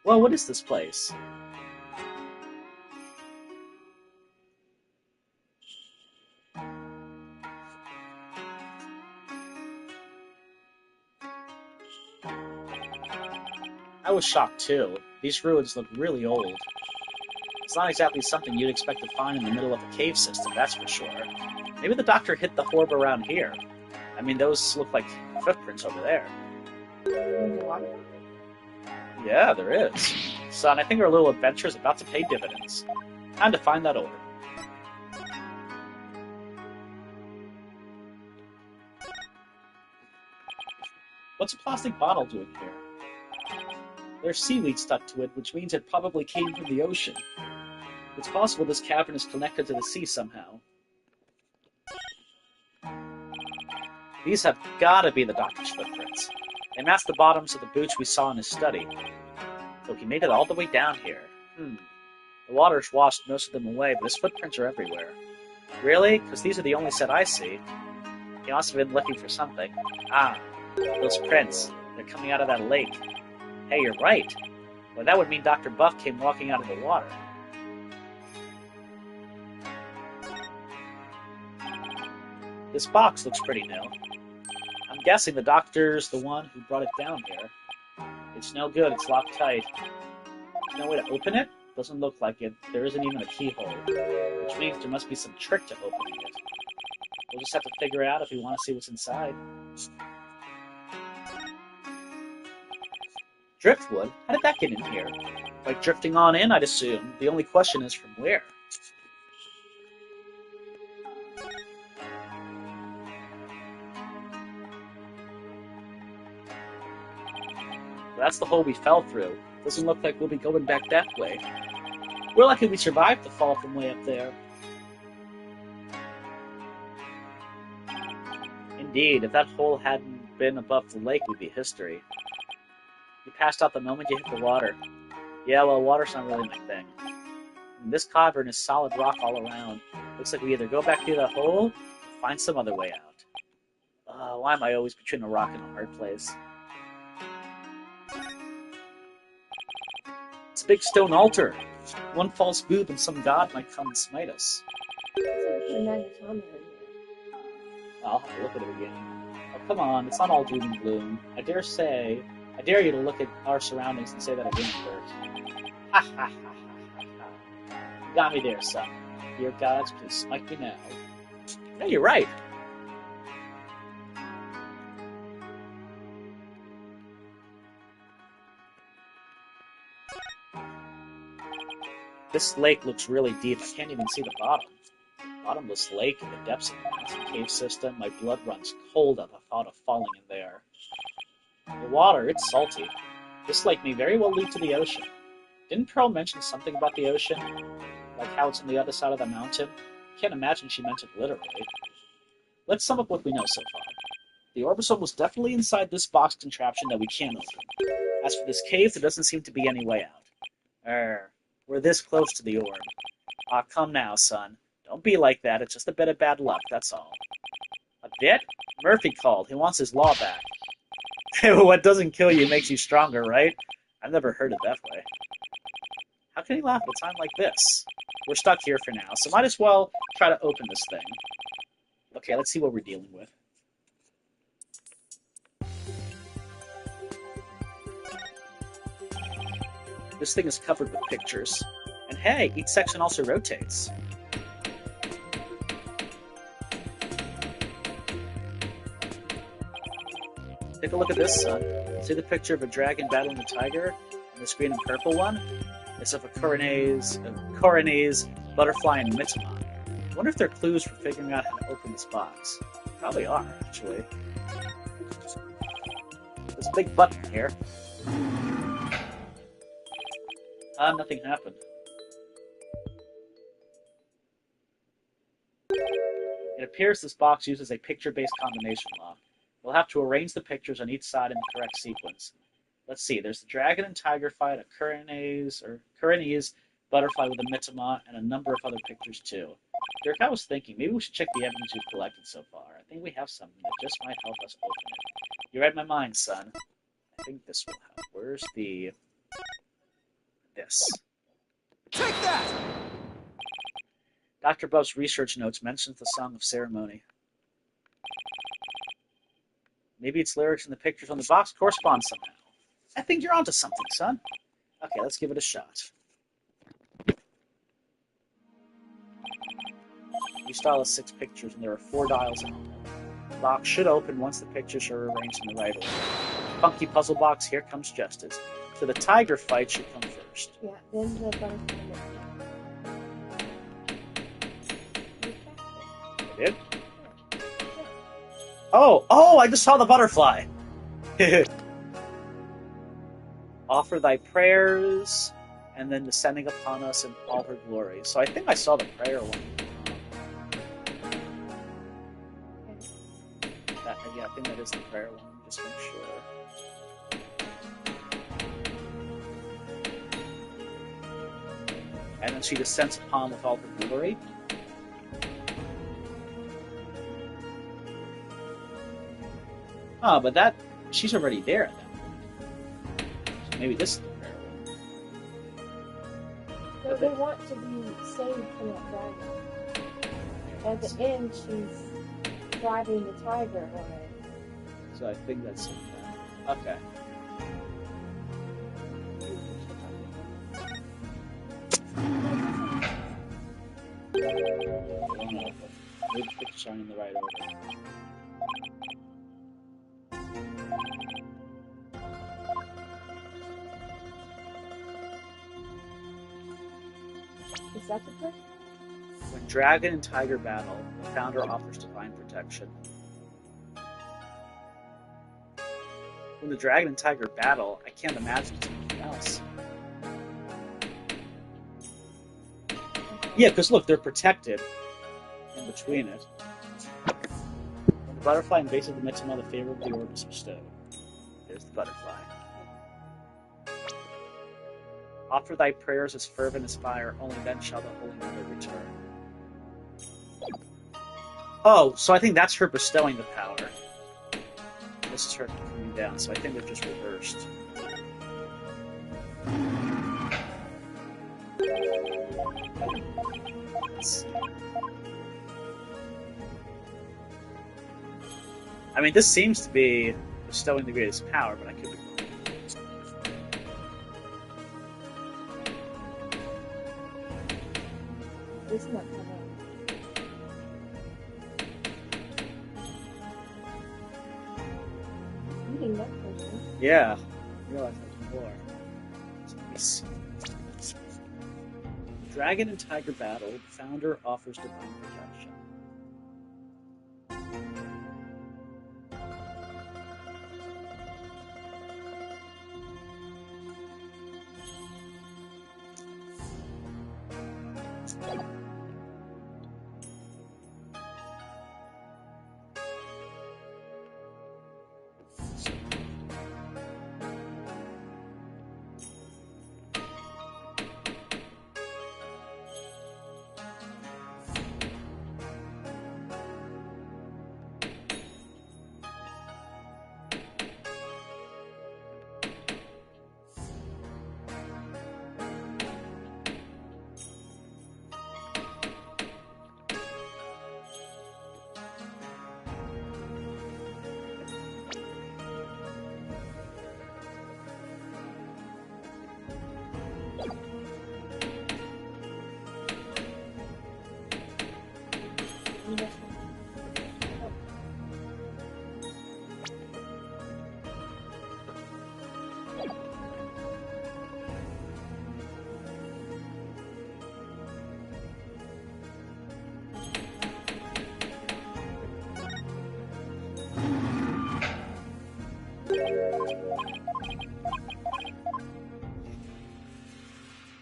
[SPEAKER 1] Well, what is this place? I was shocked too. These ruins look really old. It's not exactly something you'd expect to find in the middle of a cave system, that's for sure. Maybe the doctor hit the horb around here. I mean, those look like footprints over there.
[SPEAKER 2] There's a water.
[SPEAKER 1] Yeah, there is. Son, I think our little adventure is about to pay dividends. Time to find that orb. What's a plastic bottle doing here? There's seaweed stuck to it, which means it probably came from the ocean. It's possible this cavern is connected to the sea somehow. These have gotta be the doctor's footprints. They match the bottoms of the boots we saw in his study. So he made it all the way down here. The water's washed most of them away, but his footprints are everywhere. Really? Because these are the only set I see. He must have been looking for something. Ah, those prints. They're coming out of that lake. Hey, you're right. Well, that would mean Dr. Buff came walking out of the water. This box looks pretty new. I'm guessing the doctor's the one who brought it down here. It's no good, it's locked tight. No way to open it? Doesn't look like it. There isn't even a keyhole. Which means there must be some trick to opening it. We'll just have to figure it out if we want to see what's inside. Driftwood? How did that get in here? Like drifting on in, I'd assume. The only question is from where? That's the hole we fell through. Doesn't look like we'll be going back that way. We're lucky we survived the fall from way up there. Indeed, if that hole hadn't been above the lake, we'd be history. You passed out the moment you hit the water. Yeah, well, water's not really my thing. And this cavern is solid rock all around. Looks like we either go back through that hole, or find some other way out. Why am I always between a rock and a hard place? It's a big stone altar. One false move and some god might come and smite us. I'll have to look at it again. Oh, come on, it's not all doom and gloom. I dare you to look at our surroundings and say that again first. Ha ha ha ha ha ha. You got me there, son. Dear gods, please smite me now. Yeah, you're right. This lake looks really deep. I can't even see the bottom. Bottomless lake in the depths of a massive cave system. My blood runs cold at the thought of falling in there. The water, it's salty. This lake may very well lead to the ocean. Didn't Pearl mention something about the ocean? Like how it's on the other side of the mountain? Can't imagine she meant it literally. Let's sum up what we know so far. The Orbisome was definitely inside this box contraption that we can't open. As for this cave, there doesn't seem to be any way out. We're this close to the orb. Ah, come now, son. Don't be like that. It's just a bit of bad luck, that's all. A bit? Murphy called. He wants his law back. What doesn't kill you makes you stronger, right? I've never heard it that way. How can he laugh at a time like this? We're stuck here for now, so might as well try to open this thing. Okay, let's see what we're dealing with. This thing is covered with pictures. And hey, each section also rotates. Take a look at this, son. See the picture of a dragon battling a tiger? And this green and purple one? It's of a Corones, butterfly, and Mitamon. I wonder if they're clues for figuring out how to open this box. Probably are, actually. There's a big button here. Nothing happened. It appears this box uses a picture-based combination lock. We'll have to arrange the pictures on each side in the correct sequence. Let's see, there's the dragon and tiger fight, a Corones butterfly with a Mitama, and a number of other pictures too. Dirk, I was thinking maybe we should check the evidence we've collected so far. I think we have something that just might help us open it. You read my mind, son. I think this will help. Where's this?
[SPEAKER 3] Take that!
[SPEAKER 1] Dr. Bubb's research notes mentions the Song of Ceremony. Maybe its lyrics and the pictures on the box correspond somehow. I think you're onto something, son. Okay, let's give it a shot. Each dial has 6 pictures, and there are 4 dials in all. The box should open once the pictures are arranged in the right order. Funky puzzle box, here comes justice. So the tiger fight should come first.
[SPEAKER 2] Yeah, then the butterfly.
[SPEAKER 1] It did? Oh, I just saw the butterfly. Offer thy prayers, and then descending upon us in all her glory. So I think I saw the prayer one. Yeah, I think that is the prayer one. Just make sure. And then she descends upon with all her glory. Oh, but she's already there then. So maybe this is the prayer one.
[SPEAKER 2] So they want to be saved from that dragon. At the end, she's driving the tiger away.
[SPEAKER 1] So I think that's it. Okay. Maybe the pictures aren't in the right order.
[SPEAKER 2] Is that the person?
[SPEAKER 1] When dragon and tiger battle, the founder offers divine protection. When the dragon and tiger battle, I can't imagine something else. Yeah, because look, they're protected in between it. When the butterfly invades the Mitama, the favor of the orb is bestowed. There's the butterfly. Offer thy prayers as fervent as fire, only then shall the Holy Mother return. Oh, so I think that's her bestowing the power. This is her coming down, so I think they're just reversed. I mean, this seems to be bestowing the greatest power, but I could be wrong.
[SPEAKER 2] This is not coming. Eating that person.
[SPEAKER 1] Yeah, I realized that before. So let me see. Dragon and Tiger battle, the founder offers divine protection.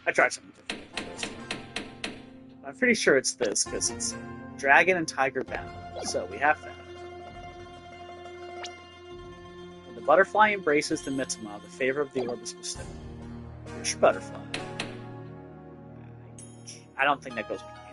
[SPEAKER 1] I tried something different. I'm pretty sure it's this, because it's Dragon and Tiger battle. So we have that. When the butterfly embraces the Mitama, the favor of the orb is bestowed. Here's your butterfly. I don't think that goes with anything.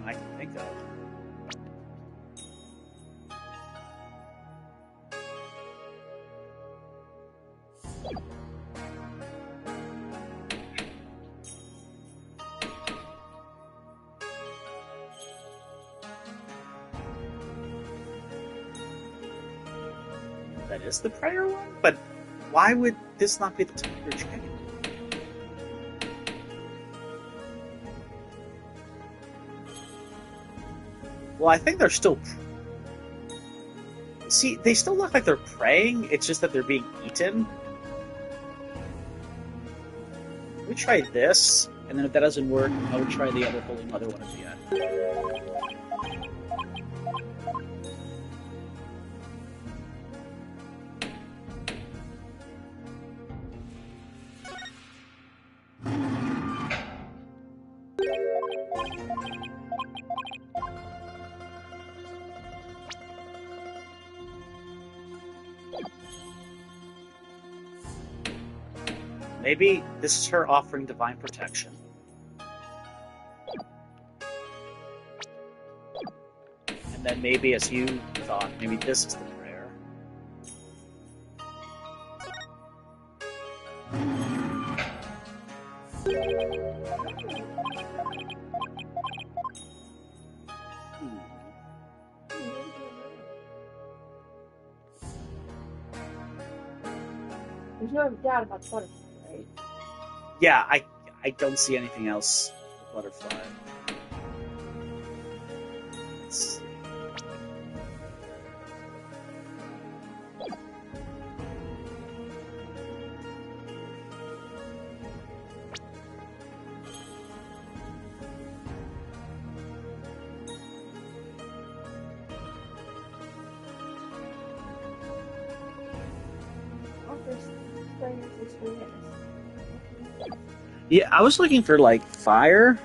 [SPEAKER 1] I can think of. That is the prior one? But why would this not be the Tiger Dragon? Well, I think they're still... See, they still look like they're praying, it's just that they're being eaten. We try this, and then if that doesn't work, I would try the other Holy Mother one at the end. Maybe this is her offering divine protection. And then maybe, as you thought, maybe this is the prayer.
[SPEAKER 2] There's no doubt about the butterfly, right?
[SPEAKER 1] Yeah, I don't see anything else with butterfly. Let's see. Yeah, I was looking for like fire,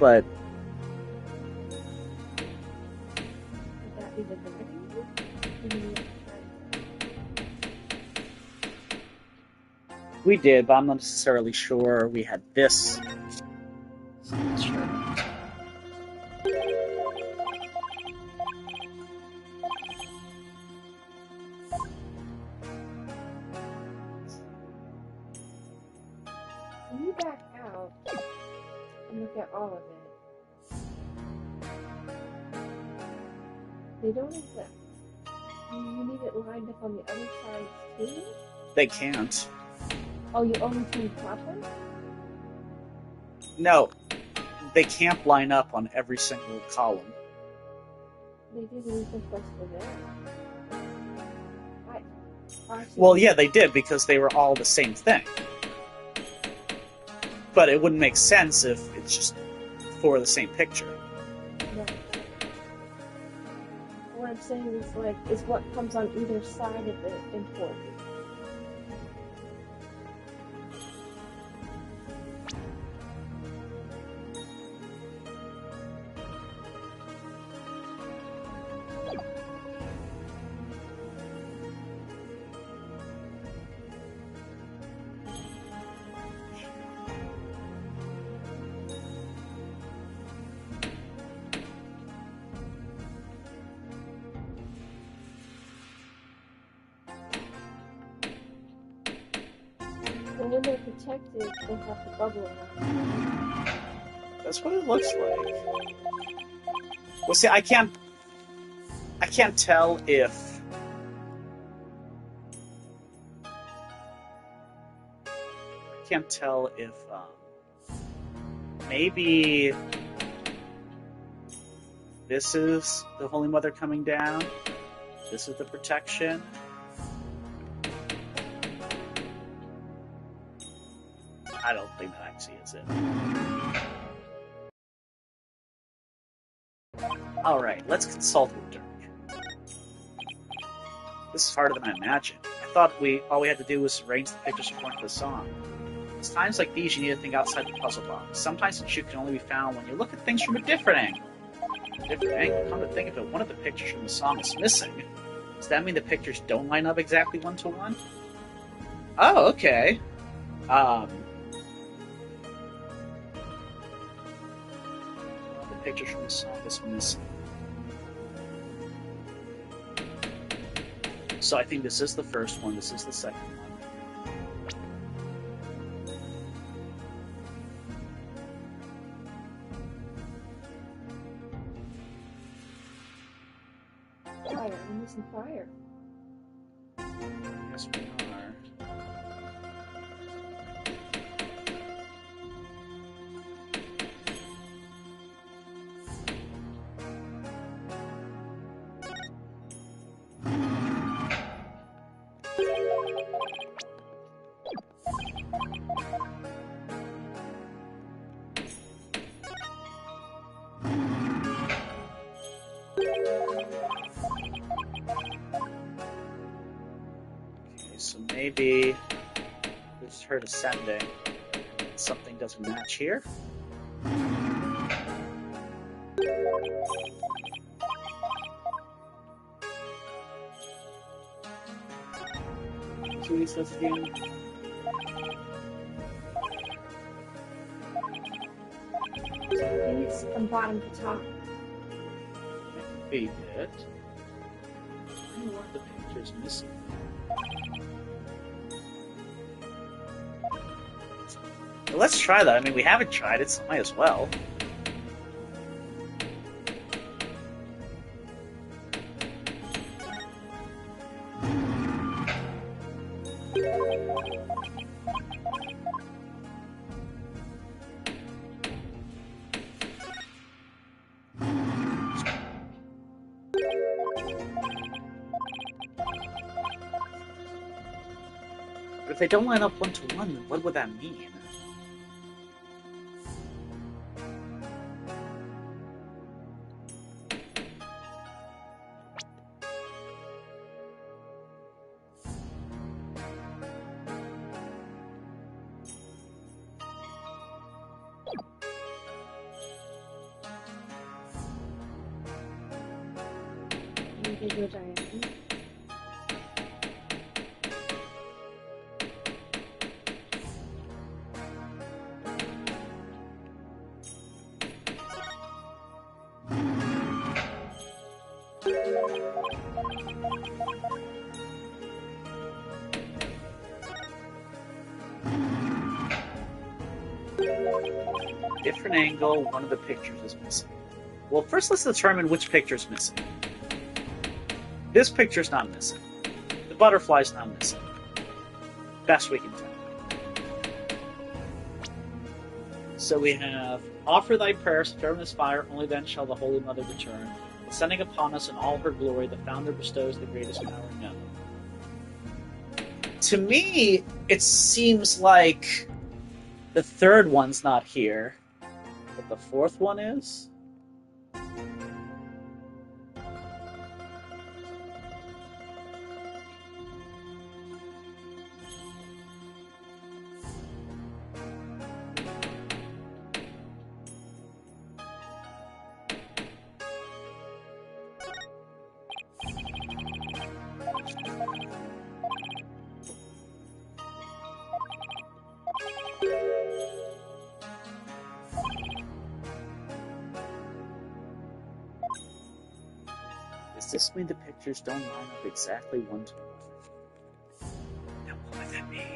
[SPEAKER 1] but
[SPEAKER 2] Would that be the divinity?
[SPEAKER 1] we did, but I'm not necessarily sure we had this. Sure.
[SPEAKER 2] When you back out and look at all of it, they don't exist. You need it lined up on the other side too?
[SPEAKER 1] They can't.
[SPEAKER 2] Oh, you only see top one?
[SPEAKER 1] No, they can't line up on every single column.
[SPEAKER 2] They did leave them close to there.
[SPEAKER 1] Well, yeah, they did because they were all the same thing. But it wouldn't make sense if it's just for the same picture.
[SPEAKER 2] Yeah. What I'm saying is, like, is what comes on either side of it important? And when they're protected, they have the bubble around them.
[SPEAKER 1] That's what it looks like. Well, see, I can't tell if maybe this is the Holy Mother coming down. This is the protection. I don't think that actually is it. Alright, let's consult with Dirk. This is harder than I imagined. I thought all we had to do was arrange the pictures according to the song. It's times like these you need to think outside the puzzle box. Sometimes the truth can only be found when you look at things from a different angle. Different angle. Come to think of it, one of the pictures from the song is missing. Does that mean the pictures don't line up exactly 1-to-1? Oh, okay. One of the pictures from the song is missing. So I think this is the first one, this is the second one.
[SPEAKER 2] Fire. I'm missing fire.
[SPEAKER 1] Yes, we are. Okay, so maybe this is her descending. Something doesn't match here. So he says again.
[SPEAKER 2] It's from bottom to top.
[SPEAKER 1] Maybe it. I don't know what the picture's missing. Well, let's try that. I mean, we haven't tried it, so might as well. But if they don't line up 1-to-1, then what would that mean?
[SPEAKER 2] Maybe go diagonal.
[SPEAKER 1] Different angle, one of the pictures is missing. Well, first let's determine which picture is missing. This picture's not missing. The butterfly's not missing. Best we can tell. So we have, offer thy prayers, firm this fire, only then shall the Holy Mother return. Descending upon us in all her glory, the founder bestows the greatest power known. To me, it seems like the third one's not here, but the fourth one is? Does this mean the pictures don't line up exactly 1-to-1? Now what would that mean?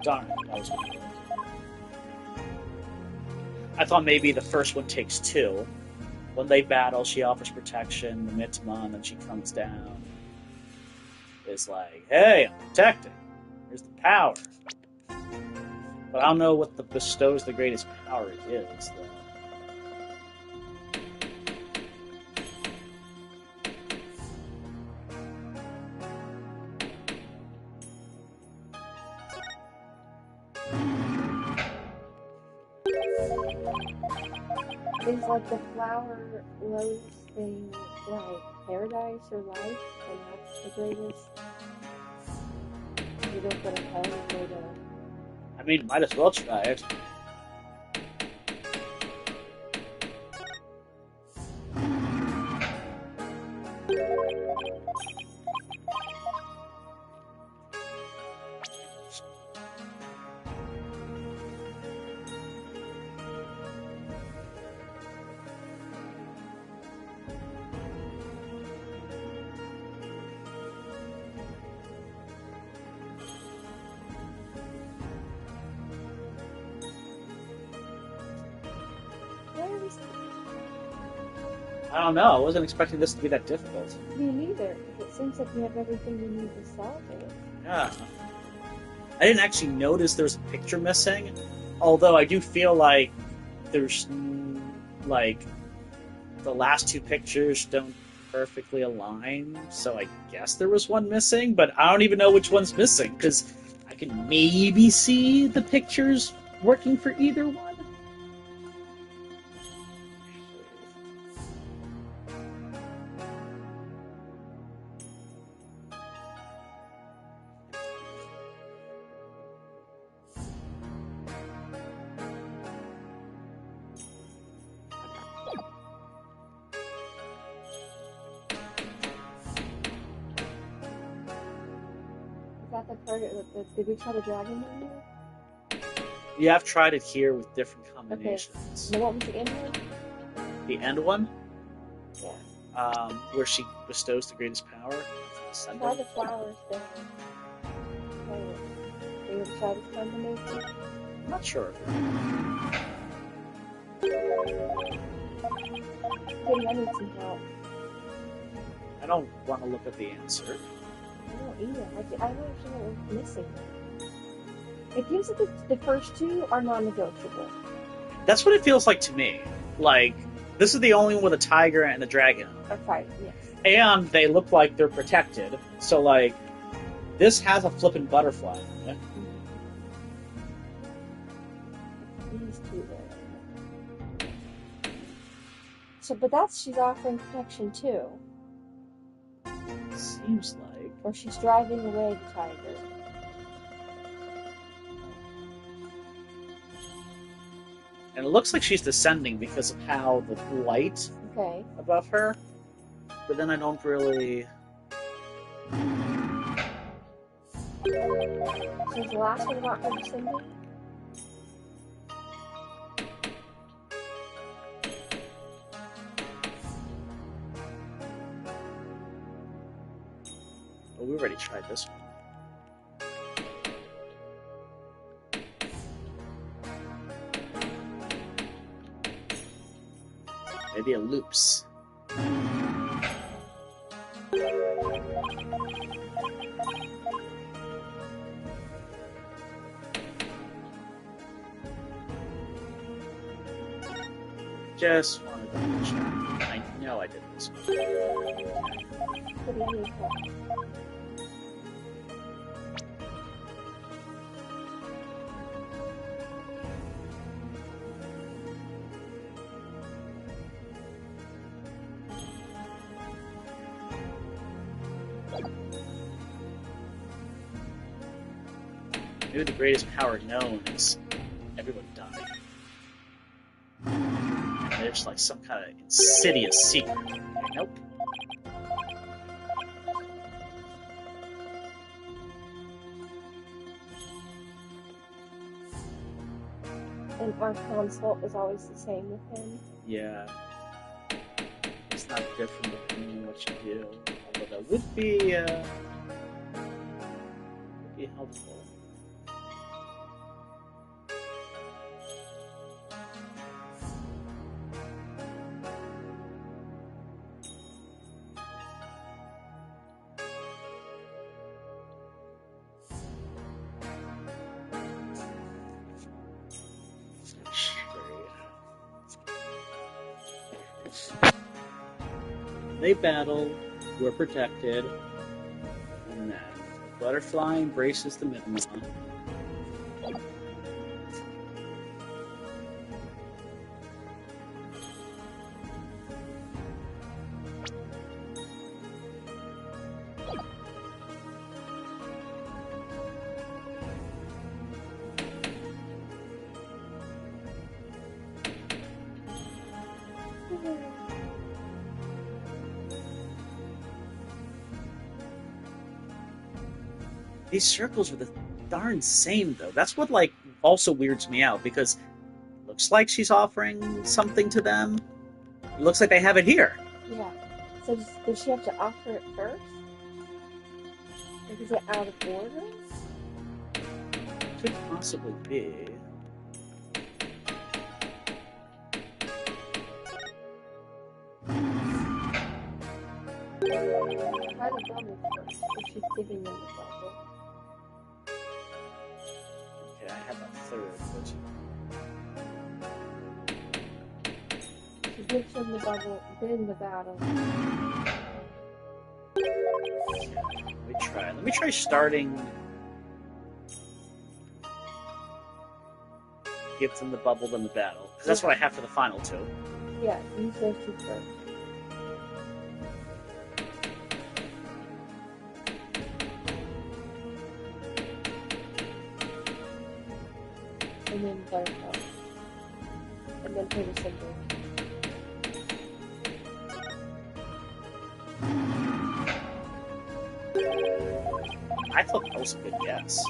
[SPEAKER 1] Darn it, that was weird. I thought maybe the first one takes two. When they battle, she offers protection, the Mitma, and then she comes down. It's like, hey, I'm protected. Here's the power. But I don't know what the bestows the greatest power is, though.
[SPEAKER 2] Is like the flower lotus thing like paradise or life, and that's the greatest? You don't go to hell, you go to.
[SPEAKER 1] I mean, might as well try it.
[SPEAKER 2] Where is
[SPEAKER 1] I don't know. I wasn't expecting this to be that difficult.
[SPEAKER 2] me neither? It seems like we have everything we need to solve it.
[SPEAKER 1] Yeah. I didn't actually notice there was a picture missing, although I do feel like there's like the last two pictures don't perfectly align, so I guess there was one missing, but I don't even know which one's missing because I can maybe see the pictures working for either one.
[SPEAKER 2] Is that the part did we try the dragon one here?
[SPEAKER 1] Yeah, I've tried it here with different combinations.
[SPEAKER 2] And what was the end one?
[SPEAKER 1] The end one,
[SPEAKER 2] Yeah.
[SPEAKER 1] where she bestows the greatest power.
[SPEAKER 2] Try the flowers down. Try it. You want to try this combination?
[SPEAKER 1] I'm not sure.
[SPEAKER 2] Kitty, I need some help.
[SPEAKER 1] I don't want to look at the answer.
[SPEAKER 2] I don't either. I don't actually know what's missing. It feels like the first two are non-negotiable.
[SPEAKER 1] That's what it feels like to me. Like, this is the only one with a tiger and a dragon.
[SPEAKER 2] Or fight, yes.
[SPEAKER 1] And they look like they're protected. So, like, this has a flippin' butterfly.
[SPEAKER 2] These two there. So, but she's offering protection too.
[SPEAKER 1] Seems like.
[SPEAKER 2] Or she's driving away the tiger.
[SPEAKER 1] And it looks like she's descending because of how the light
[SPEAKER 2] Okay.
[SPEAKER 1] above her. But then I don't really.
[SPEAKER 2] So is the last one about her descending?
[SPEAKER 1] Oh, we already tried this one. Maybe it loops. Just wanted to check. I know I did this one.
[SPEAKER 2] Kitty, I need help.
[SPEAKER 1] Maybe the greatest power known is everyone dying. And there's like some kind of insidious secret. Nope.
[SPEAKER 2] And our consult is always the same with him.
[SPEAKER 1] Yeah. It's not different depending on what you do. Although that would be helpful. They battle, we're protected, and then Butterfly embraces the Minion. These circles are the darn same, though. That's what, like, also weirds me out, because it looks like she's offering something to them. It looks like they have it here.
[SPEAKER 2] Yeah. So does she have to offer it first? Like, is it out of order?
[SPEAKER 1] Could possibly be.
[SPEAKER 2] Try the bubble first, if she's giving them the bubble.
[SPEAKER 1] Okay, I have a third, but
[SPEAKER 2] She gives them the bubble, then the battle.
[SPEAKER 1] let me try starting. Give them the bubble, then the battle, because that's what I have for the final two.
[SPEAKER 2] Yeah, use those two first. And then Butterfly. And then put a symbol.
[SPEAKER 1] I thought that was a good guess.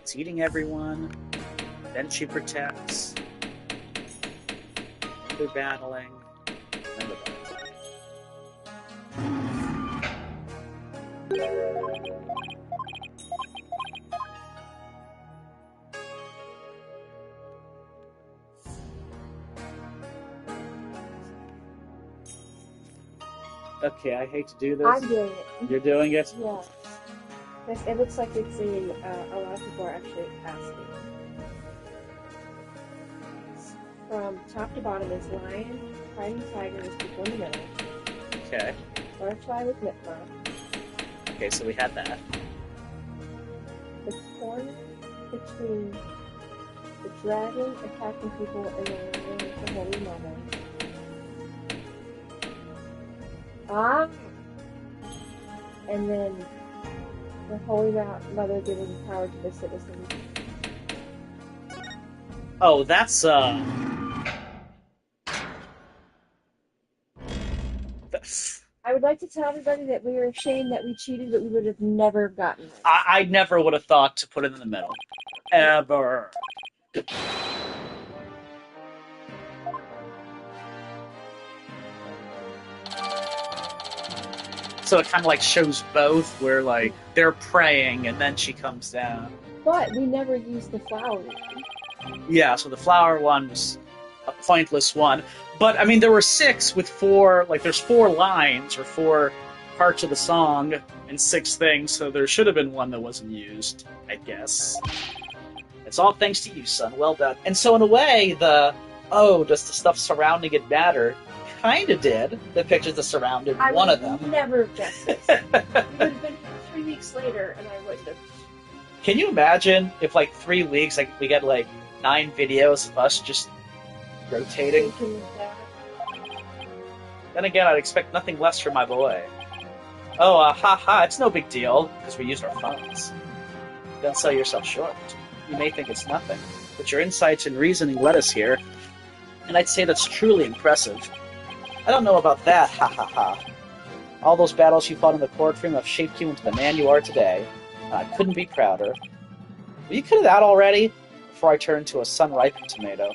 [SPEAKER 1] It's eating everyone. Then she protects. They're battling. And the butterfly. Okay, I hate to do this.
[SPEAKER 2] I'm doing it.
[SPEAKER 1] You're doing it?
[SPEAKER 2] Yeah. Yes, it looks like it's a lot of people are actually asking. From top to bottom is lion, fighting tiger with people in the middle,
[SPEAKER 1] Okay.
[SPEAKER 2] butterfly with Mitma,
[SPEAKER 1] Okay, so we had that.
[SPEAKER 2] the corner between the dragon attacking people and the Holy Mother. Ah! And then the Holy Mother giving power to the citizens.
[SPEAKER 1] Oh, that's that's-
[SPEAKER 2] I would like to tell everybody that we are ashamed that we cheated, but we would have never gotten it.
[SPEAKER 1] I never would have thought to put it in the middle. Ever. So it kind of like shows both, where like they're praying and then she comes down.
[SPEAKER 2] But we never used the flower.
[SPEAKER 1] Yeah, so the flower one was a pointless one. But I mean, there were 6 with 4, like there's 4 lines or 4 parts of the song and 6 things, so there should have been one that wasn't used, I guess. It's all thanks to you, son. Well done. And so in a way, does the stuff surrounding it matter? Kinda did. The pictures that surrounded one of them.
[SPEAKER 2] I would never have guessed this. It would have been 3 weeks later, and I wouldn't have.
[SPEAKER 1] Can you imagine if, like, 3 weeks, like, we get, like, 9 videos of us just rotating?
[SPEAKER 2] Thinking that.
[SPEAKER 1] Then again, I'd expect nothing less from my boy. Oh, haha, it's no big deal, because we used our phones. Don't sell yourself short. You may think it's nothing, but your insights and reasoning led us here, and I'd say that's truly impressive. I don't know about that, ha ha ha. All those battles you fought in the courtroom have shaped you into the man you are today, and I couldn't be prouder. Will you cut it out already, before I turn to a sun-ripened tomato?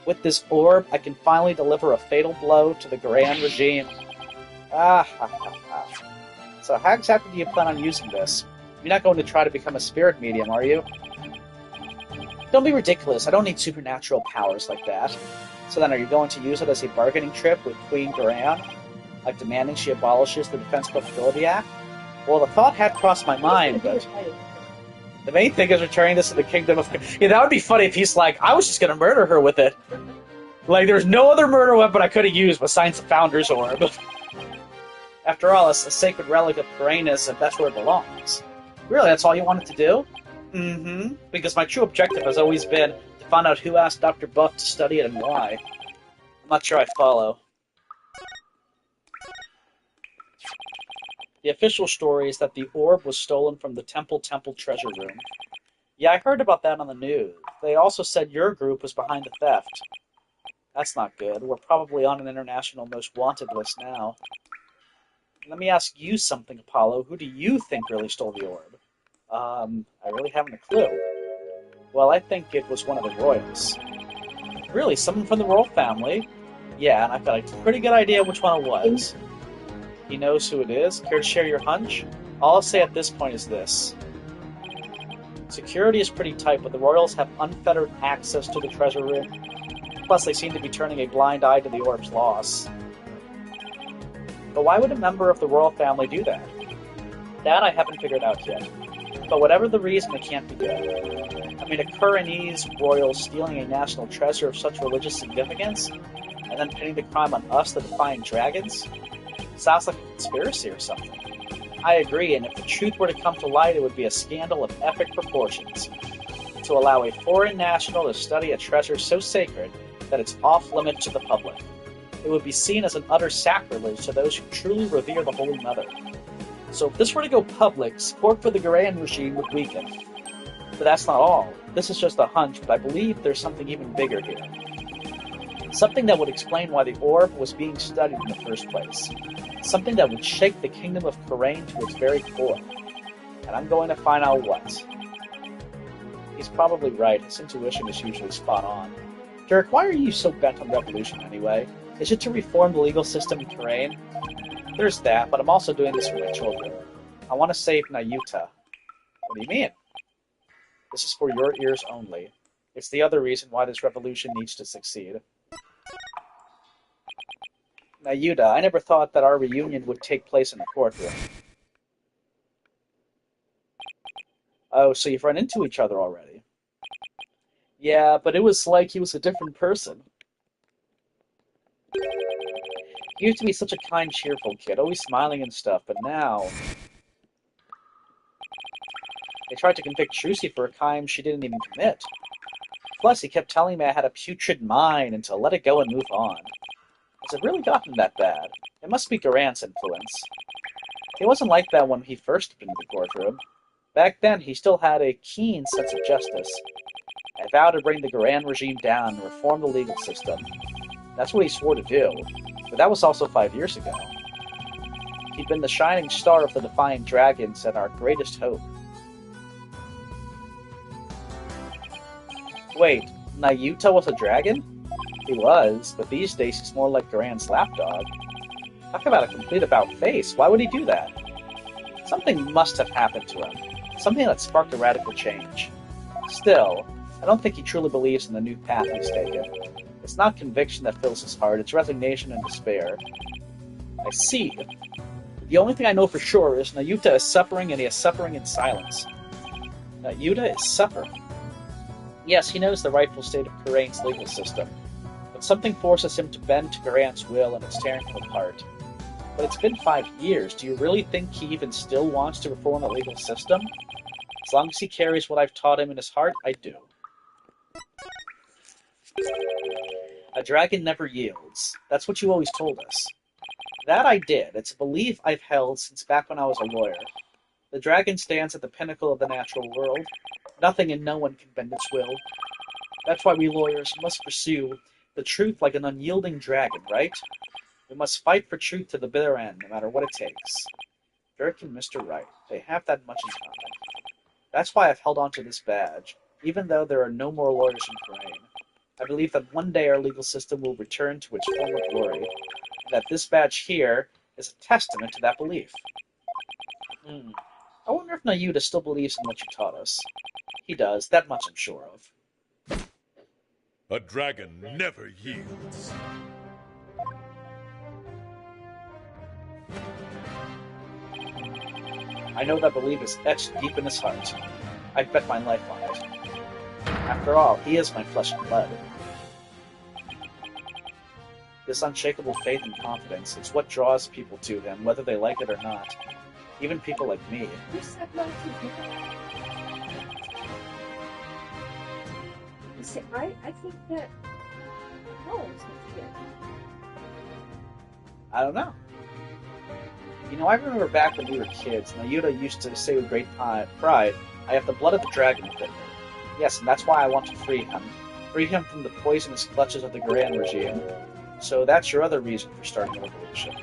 [SPEAKER 1] With this orb, I can finally deliver a fatal blow to the Grand Regime. Ah ha ha ha. So how exactly do you plan on using this? You're not going to try to become a spirit medium, are you? Don't be ridiculous. I don't need supernatural powers like that. So then are you going to use it as a bargaining chip with Queen Garan? Like demanding she abolishes the Defense Capability Act? Well, the thought had crossed my mind, but the main thing is returning this to the Kingdom of... Yeah, that would be funny if he's like, I was just going to murder her with it. Like, there's no other murder weapon I could have used besides the Founder's Orb. After all, it's a sacred relic of Karanis, and that's where it belongs. Really, that's all you wanted to do? Mm-hmm. Because my true objective has always been to find out who asked Dr. Buff to study it and why. I'm not sure I follow. The official story is that the orb was stolen from the Temple treasure room. Yeah, I heard about that on the news. They also said your group was behind the theft. That's not good. We're probably on an international most wanted list now. Let me ask you something, Apollo. Who do you think really stole the orb? I really haven't a clue. Well, I think it was one of the royals. Really? Someone from the royal family? Yeah, and I've got a pretty good idea which one it was. He knows who it is? Care to share your hunch? All I'll say at this point is this. Security is pretty tight, but the royals have unfettered access to the treasure room. Plus, they seem to be turning a blind eye to the orb's loss. But why would a member of the royal family do that? That I haven't figured out yet. But whatever the reason, it can't be good. I mean, a Kuranese royal stealing a national treasure of such religious significance, and then pinning the crime on us, the Defiant Dragons? Sounds like a conspiracy or something. I agree, and if the truth were to come to light, it would be a scandal of epic proportions. To allow a foreign national to study a treasure so sacred that it's off-limit to the public. It would be seen as an utter sacrilege to those who truly revere the Holy Mother. So if this were to go public, support for the Garan regime would weaken. But that's not all. This is just a hunch, but I believe there's something even bigger here. Something that would explain why the orb was being studied in the first place. Something that would shake the kingdom of Khura'in to its very core. And I'm going to find out what. He's probably right. His intuition is usually spot on. Derek, why are you so bent on revolution anyway? Is it to reform the legal system in Khura'in? There's that, but I'm also doing this for my children. I want to save Nayuta. What do you mean? This is for your ears only. It's the other reason why this revolution needs to succeed. Nayuta, I never thought that our reunion would take place in a courtroom. Oh, so you've run into each other already. Yeah, but it was like he was a different person. He used to be such a kind, cheerful kid, always smiling and stuff, but now... They tried to convict Trucy for a crime she didn't even commit. Plus, he kept telling me I had a putrid mind and to let it go and move on. Has it really gotten that bad? It must be Garan's influence. He wasn't like that when he first stepped into the courtroom. Back then, he still had a keen sense of justice. I vowed to bring the Garan regime down and reform the legal system. That's what he swore to do, but that was also 5 years ago. He'd been the shining star of the Defiant Dragons and our greatest hope. Wait, Nayuta was a dragon? He was, but these days he's more like Garan's lapdog. Talk about a complete about-face. Why would he do that? Something must have happened to him. Something that sparked a radical change. Still, I don't think he truly believes in the new path he's taken. It's not conviction that fills his heart, it's resignation and despair. I see. The only thing I know for sure is Nayuta is suffering, and he is suffering in silence. Nayuta is suffering. Yes, he knows the rightful state of Khura'in's legal system, but something forces him to bend to Garan's will, and it's tearing him apart. But it's been 5 years. Do you really think he even still wants to reform the legal system? As long as he carries what I've taught him in his heart, I do. A dragon never yields. That's what you always told us. That I did. It's a belief I've held since back when I was a lawyer. The dragon stands at the pinnacle of the natural world. Nothing and no one can bend its will. That's why we lawyers must pursue the truth like an unyielding dragon, right? We must fight for truth to the bitter end, no matter what it takes. Dirk and Mr. Wright, they have that much in common. That's why I've held on to this badge, even though there are no more lawyers in Khura'in. I believe that one day our legal system will return to its former glory, and that this badge here is a testament to that belief. I wonder if Nayuta still believes in what you taught us. He does, that much I'm sure of.
[SPEAKER 4] A dragon never yields.
[SPEAKER 1] I know that belief is etched deep in his heart. I'd bet my life on it. After all, he is my flesh and blood. This unshakable faith and confidence is what draws people to him, whether they like it or not. Even people like me.
[SPEAKER 2] Who said no to that? You see, I think that no one's going to get it.
[SPEAKER 1] I don't know. You know, I remember back when we were kids, Nayuta used to say with great pride, I have the blood of the dragon within me. Yes, and that's why I want to free him. Free him from the poisonous clutches of the Grand regime. So that's your other reason for starting a revolution.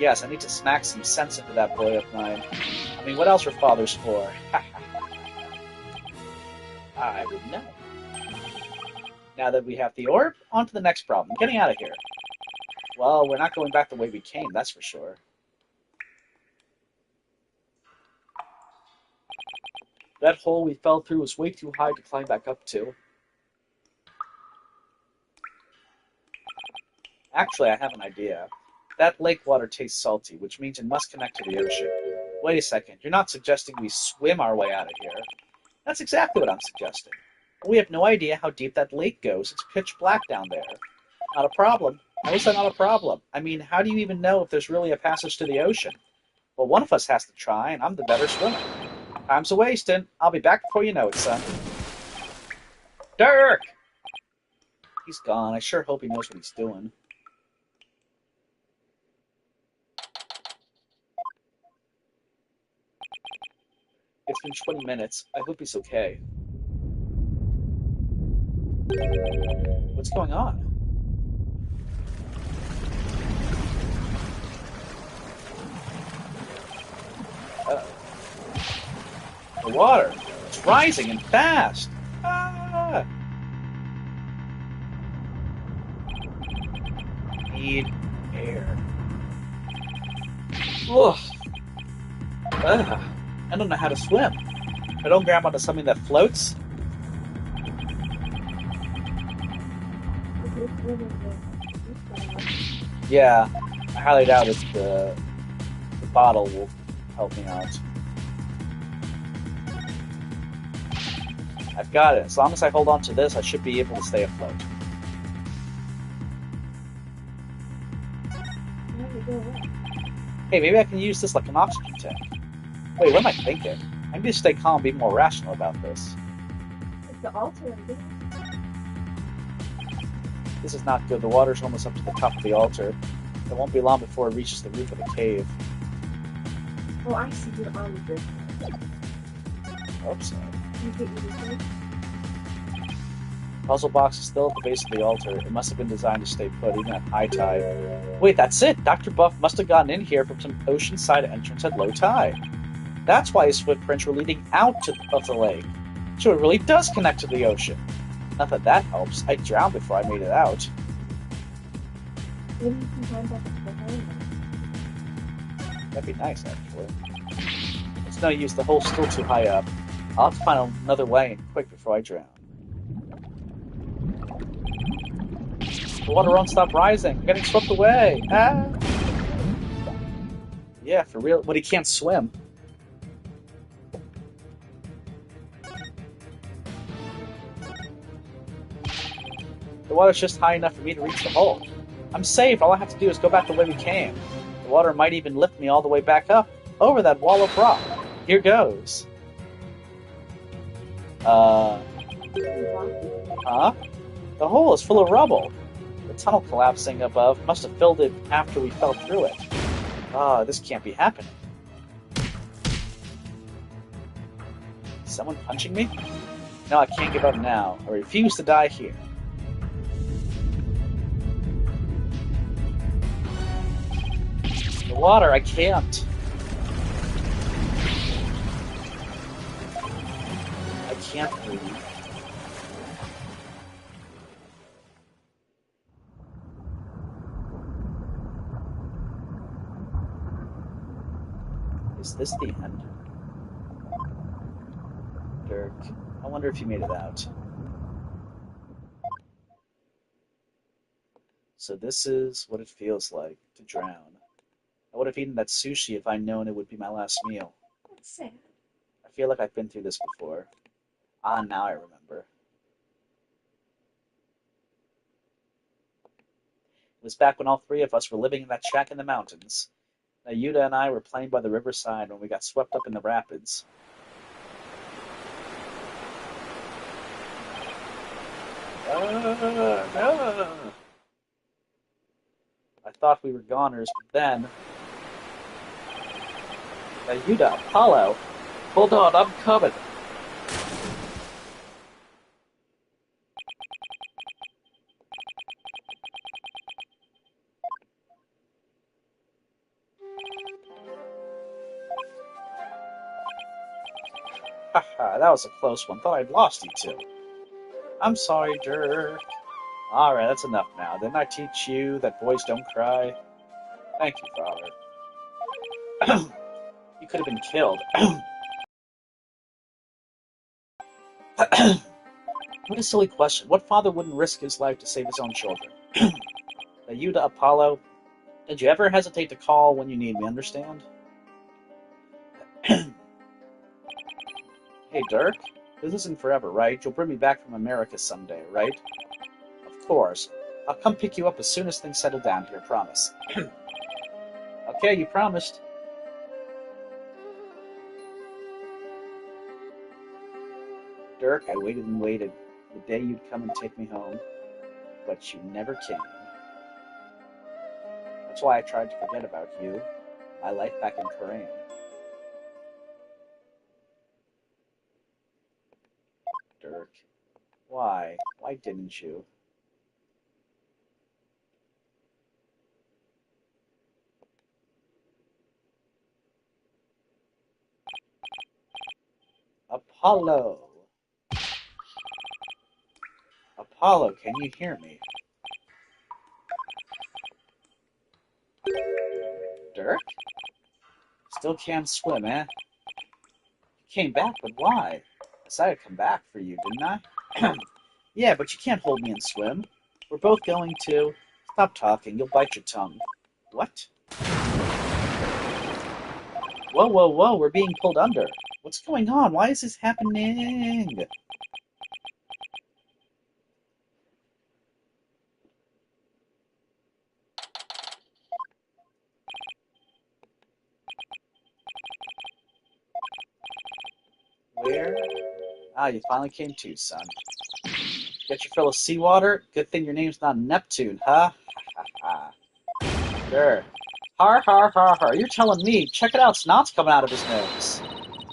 [SPEAKER 1] Yes, I need to smack some sense into that boy of mine. I mean, what else are fathers for? I would know. Now that we have the orb, on to the next problem. Getting out of here. Well, we're not going back the way we came, that's for sure. That hole we fell through was way too high to climb back up to. Actually, I have an idea. That lake water tastes salty, which means it must connect to the ocean. Wait a second, you're not suggesting we swim our way out of here? That's exactly what I'm suggesting. We have no idea how deep that lake goes. It's pitch black down there. Not a problem. How is that not a problem? I mean, how do you even know if there's really a passage to the ocean? Well, one of us has to try, and I'm the better swimmer. Time's a-wasting. I'll be back before you know it, son. Dirk! He's gone. I sure hope he knows what he's doing. It's been 20 minutes. I hope he's okay. What's going on? The water. It's rising and fast. Ah! Need air. Ugh. Ugh. I don't know how to swim. If I don't grab onto something that floats. Yeah, I highly doubt if the bottle will help me out. I've got it. As long as I hold on to this, I should be able to stay afloat. Hey, maybe I can use this like an oxygen tank. Wait, what am I thinking? I need to stay calm and be more rational about this.
[SPEAKER 2] It's the altar.
[SPEAKER 1] This is not good. The water's almost up to the top of the altar. It won't be long before it reaches the roof of the cave.
[SPEAKER 2] Oh, I see your arm drift.
[SPEAKER 1] Hope so.
[SPEAKER 2] You get your
[SPEAKER 1] Puzzle box is still at the base of the altar. It must have been designed to stay put, even at high tide. Wait, that's it! Dr. Buff must have gotten in here from some ocean-side entrance at low tide. That's why his footprints were leading out of the lake. So it really does connect to the ocean. Not that that helps. I drowned before I made it out.
[SPEAKER 2] Maybe you can climb back up to the hole.
[SPEAKER 1] That'd be nice, actually. It's no use. The hole's still too high up. I'll have to find another way and quick before I drown. The water won't stop rising. I'm getting swept away. Ah! Yeah, for real. But he can't swim. The water's just high enough for me to reach the hole. I'm safe. All I have to do is go back the way we came. The water might even lift me all the way back up, over that wall of rock. Here goes. Huh? The hole is full of rubble. The tunnel collapsing above must have filled it after we fell through it. This can't be happening. Is someone punching me? No, I can't give up now. I refuse to die here. The water, I can't. I can't breathe. Is this the end? Dirk, I wonder if you made it out. So this is what it feels like to drown. I would have eaten that sushi if I'd known it would be my last meal.
[SPEAKER 2] That's sad.
[SPEAKER 1] I feel like I've been through this before. Ah, now I remember. It was back when all three of us were living in that shack in the mountains. Yuta and I were playing by the riverside when we got swept up in the rapids. No. I thought we were goners, but then... Yuta, Apollo! Hold on, I'm coming! Haha, that was a close one. Thought I'd lost you two. I'm sorry, Dirk. Alright, that's enough now. Didn't I teach you that boys don't cry? Thank you, Father. You could have been killed. What a silly question. What father wouldn't risk his life to save his own children? Yuta, Apollo, did you ever hesitate to call when you need me, understand? Hey, Dirk, this isn't forever, right? You'll bring me back from America someday, right? Of course. I'll come pick you up as soon as things settle down here, promise. Okay, you promised. Dirk, I waited and waited. The day you'd come and take me home. But you never came. That's why I tried to forget about you. My life back in Korean. Dirk. Why? Why didn't you? Apollo! Apollo, can you hear me? Dirk? Still can't swim, eh? You came back, but why? I said I'd come back for you, didn't I? Yeah, but you can't hold me and swim. We're both going to... Stop talking, you'll bite your tongue. What? Whoa, whoa, whoa, we're being pulled under. What's going on? Why is this happening? Where? Ah, you finally came to, son. Get your fill of seawater? Good thing your name's not Neptune, huh? Ha ha ha. Sure. Har har har har. You're telling me. Check it out, snot's coming out of his nose.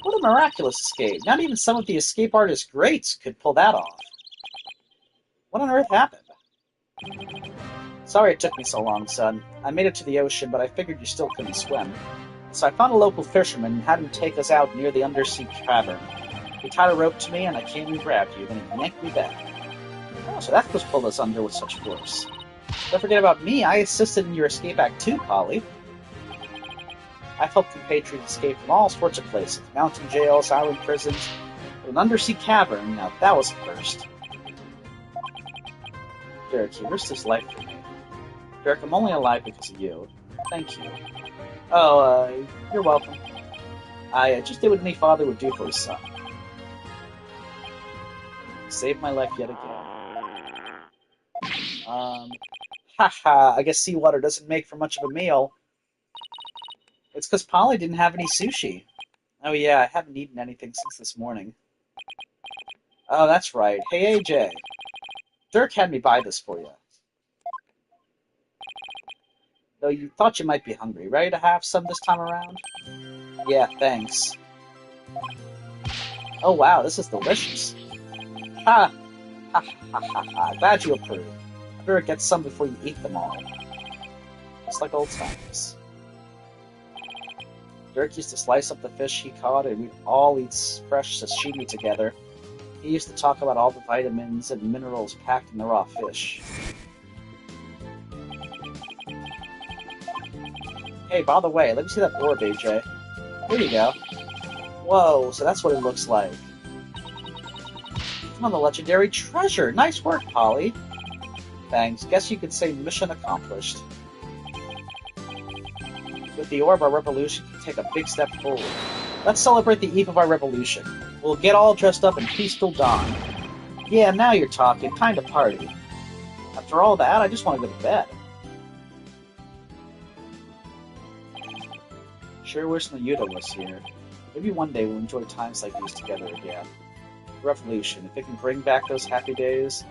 [SPEAKER 1] What a miraculous escape. Not even some of the escape artist greats could pull that off. What on earth happened? Sorry it took me so long, son. I made it to the ocean, but I figured you still couldn't swim. So I found a local fisherman and had him take us out near the undersea cavern. He tied a rope to me, and I came and grabbed you, then he yanked me back. Oh, so that was pulled us under with such force. Don't forget about me. I assisted in your escape act too, Polly. I've helped compatriots escape from all sorts of places. Mountain jails, island prisons, an undersea cavern. Now that was a first. Dirk, he risked his life for me. Dirk, I'm only alive because of you. Thank you. Oh, you're welcome. I just did what any father would do for his son. Saved my life yet again. Haha, I guess seawater doesn't make for much of a meal. It's because Polly didn't have any sushi. Oh yeah, I haven't eaten anything since this morning. Oh, that's right. Hey, AJ. Dirk had me buy this for you. Though you thought you might be hungry. Ready to have some this time around? Yeah, thanks. Oh wow, this is delicious. Ha! Ha ha ha ha. Glad you approve. I better get some before you eat them all. Just like old times. Dirk used to slice up the fish he caught and we'd all eat fresh sashimi together. He used to talk about all the vitamins and minerals packed in the raw fish. Hey, by the way, let me see that orb, AJ. Here you go. Whoa, so that's what it looks like. Come on, the legendary treasure. Nice work, Polly. Thanks. Guess you could say mission accomplished. With the orb, our revolution can take a big step forward. Let's celebrate the eve of our revolution. We'll get all dressed up in peaceful dawn. Yeah, now you're talking. Time to party. After all that, I just want to go to bed. Sure wish Nayuta was here. Maybe one day we'll enjoy times like these together again. Revolution. If it can bring back those happy days,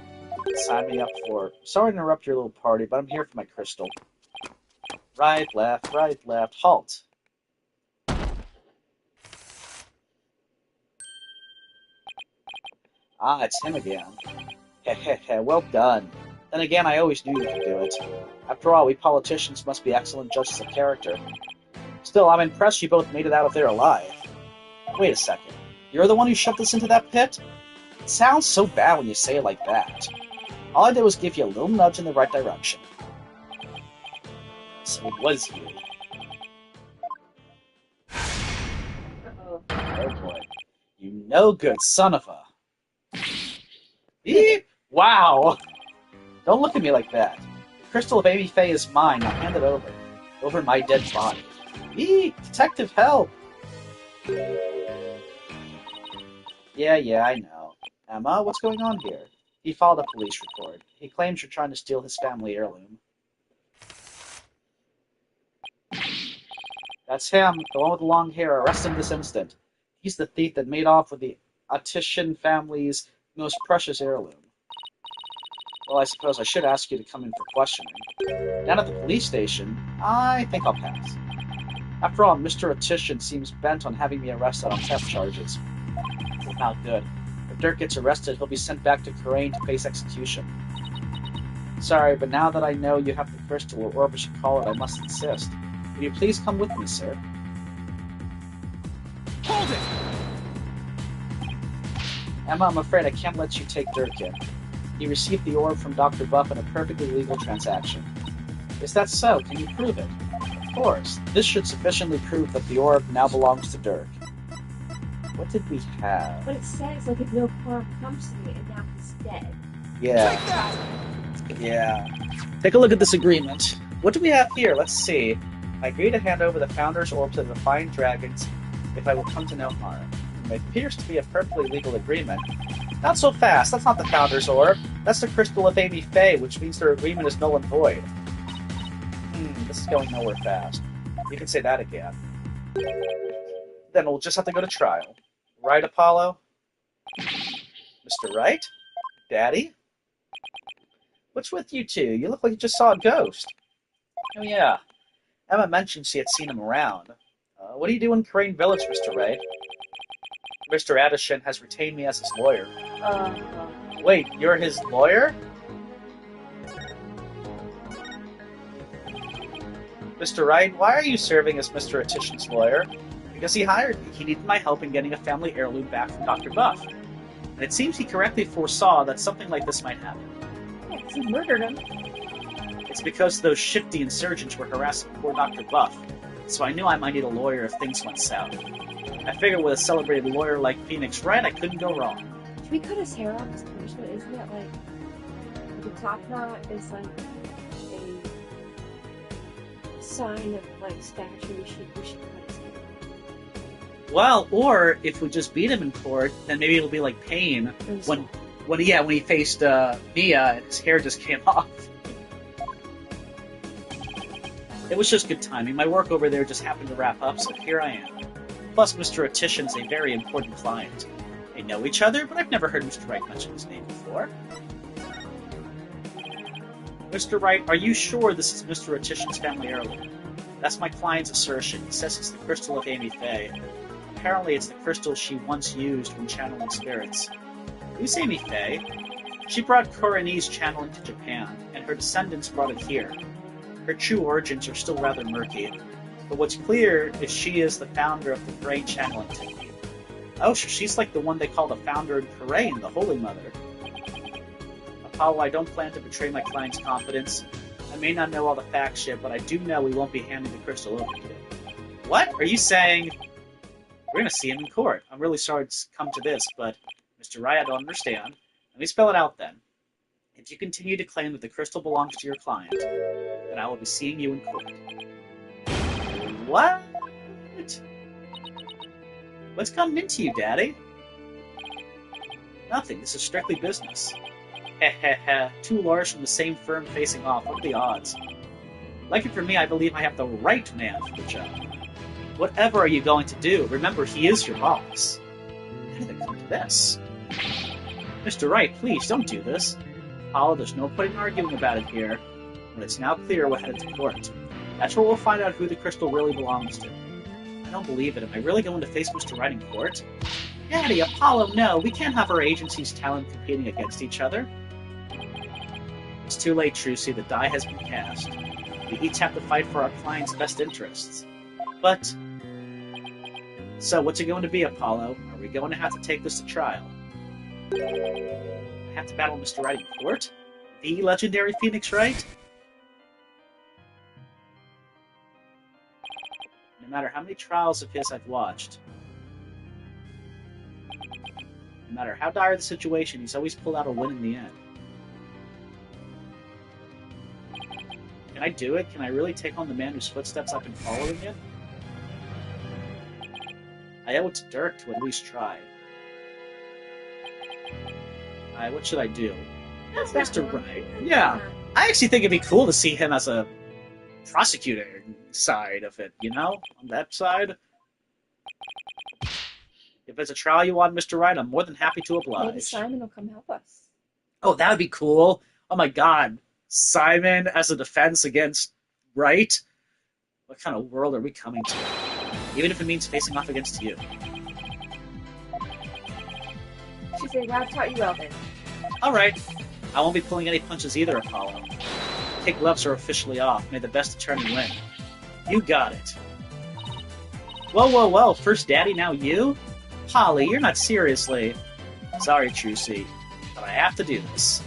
[SPEAKER 1] sign me up for it. Sorry to interrupt your little party, but I'm here for my crystal. Right, left, halt. Ah, it's him again. Heh, well done. Then again, I always knew you could do it. After all, we politicians must be excellent judges of character. Still, I'm impressed you both made it out of there alive. Wait a second. You're the one who shoved us into that pit? It sounds so bad when you say it like that. All I did was give you a little nudge in the right direction. So it was you.
[SPEAKER 2] Uh-oh.
[SPEAKER 1] Oh boy. You no good son of a... Eep! Wow! Don't look at me like that. The crystal of Amy Faye is mine. Now hand it over. Over my dead body. Eep! Detective, help! Yeah, I know. Emma, what's going on here? He filed a police report. He claims you're trying to steal his family heirloom. That's him, the one with the long hair. Arrest him this instant. He's the thief that made off with the Atishan family's most precious heirloom. Well, I suppose I should ask you to come in for questioning. Down at the police station, I think I'll pass. After all, Mr. Atishan seems bent on having me arrested on theft charges. Not good. If Dirk gets arrested, he'll be sent back to Khura'in to face execution. Sorry, but now that I know you have the crystal, or whatever you call it, I must insist. Will you please come with me, sir?
[SPEAKER 3] Hold it!
[SPEAKER 1] Emma, I'm afraid I can't let you take Dirk in. He received the orb from Dr. Buff in a perfectly legal transaction. Is that so? Can you prove it? Of course. This should sufficiently prove that the orb now belongs to Dirk. What did we have?
[SPEAKER 2] But it says, like, if no harm comes to me, and now he's dead.
[SPEAKER 1] Yeah.
[SPEAKER 3] Take that!
[SPEAKER 1] Yeah. Take a look at this agreement. What do we have here? Let's see. I agree to hand over the Founder's Orb to the Defiant Dragons if I will come to no harm. It appears to be a perfectly legal agreement. Not so fast. That's not the Founder's Orb. That's the Crystal of Amy Faye, which means their agreement is null and void. This is going nowhere fast. You can say that again. Then we'll just have to go to trial. Right, Apollo? Mr. Wright? Daddy? What's with you two? You look like you just saw a ghost. Oh yeah. Emma mentioned she had seen him around. What do you do in Khura'in Village, Mr. Wright? Mr. Addison has retained me as his lawyer. Wait, you're his lawyer? Mr. Wright, why are you serving as Mr. Atishan's lawyer? Because he hired me. He needed my help in getting a family heirloom back from Dr. Buff. And it seems he correctly foresaw that something like this might happen.
[SPEAKER 2] Yeah, 'cause he murdered him.
[SPEAKER 1] It's because those shifty insurgents were harassing poor Dr. Buff, so I knew I might need a lawyer if things went south. I figured with a celebrated lawyer like Phoenix Wright, I couldn't go wrong.
[SPEAKER 2] Should we cut his hair off as punishment? Isn't it like the top knot is like a sign of like stature? We should cut his hair.
[SPEAKER 1] Well, or if we just beat him in court, then maybe it'll be like Pain when he faced Mia and his hair just came off. It was just good timing. My work over there just happened to wrap up, so here I am. Plus, Mr. Atishan's a very important client. They know each other, but I've never heard Mr. Wright mention his name before. Mr. Wright, are you sure this is Mr. Atishan's family heirloom? That's my client's assertion. He says it's the crystal of Amy Faye. Apparently, it's the crystal she once used when channeling spirits. Who's Amy Faye? She brought Khura'inese channeling to Japan, and her descendants brought it here. Her true origins are still rather murky, but what's clear is she is the founder of the Khura'in channeling technique. Oh, she's like the one they call the founder in Khura'in, the Holy Mother. Apollo, I don't plan to betray my client's confidence. I may not know all the facts yet, but I do know we won't be handing the crystal over to you. What? Are you saying... We're gonna see him in court. I'm really sorry it's come to this, but Mr. Wright, I don't understand. Let me spell it out then. If you continue to claim that the crystal belongs to your client, then I will be seeing you in court. What? What's gotten into you, Daddy? Nothing. This is strictly business. Heh heh heh. Two lawyers from the same firm facing off. What are the odds? Lucky for me, I believe I have the right man for the job. Whatever are you going to do? Remember, he is your boss. How did it come to this? Mr. Wright, please, don't do this. Apollo, there's no point in arguing about it here. When it's now clear, we'll head to court. That's where we'll find out who the crystal really belongs to. I don't believe it. Am I really going to face Mr. Wright in court? Daddy, Apollo, no. We can't have our agency's talent competing against each other. It's too late, Trucy. The die has been cast. We each have to fight for our client's best interests. But... So, what's it going to be, Apollo? Are we going to have to take this to trial? I have to battle Mr. Wright in court? The legendary Phoenix Wright? No matter how many trials of his I've watched, no matter how dire the situation, he's always pulled out a win in the end. Can I do it? Can I really take on the man whose footsteps I've been following in? I owe it to Dirk to at least try. What should I do?
[SPEAKER 2] That's
[SPEAKER 1] Mr. Wright. Yeah. I actually think it'd be cool to see him as a prosecutor side of it, you know? On that side. If there's a trial you want, Mr. Wright, I'm more than happy to oblige.
[SPEAKER 2] Maybe Simon will come help us.
[SPEAKER 1] Oh, that would be cool. Oh my god. Simon as a defense against Wright? What kind of world are we coming to? Even if it means facing off against you.
[SPEAKER 2] She said, well, I've taught you well then.
[SPEAKER 1] Alright. I won't be pulling any punches either, Apollo. Kid gloves are officially off. May the best attorney win. You got it. Whoa, whoa, whoa. First Daddy, now you? Polly, you're not seriously... Sorry, Trucy, but I have to do this.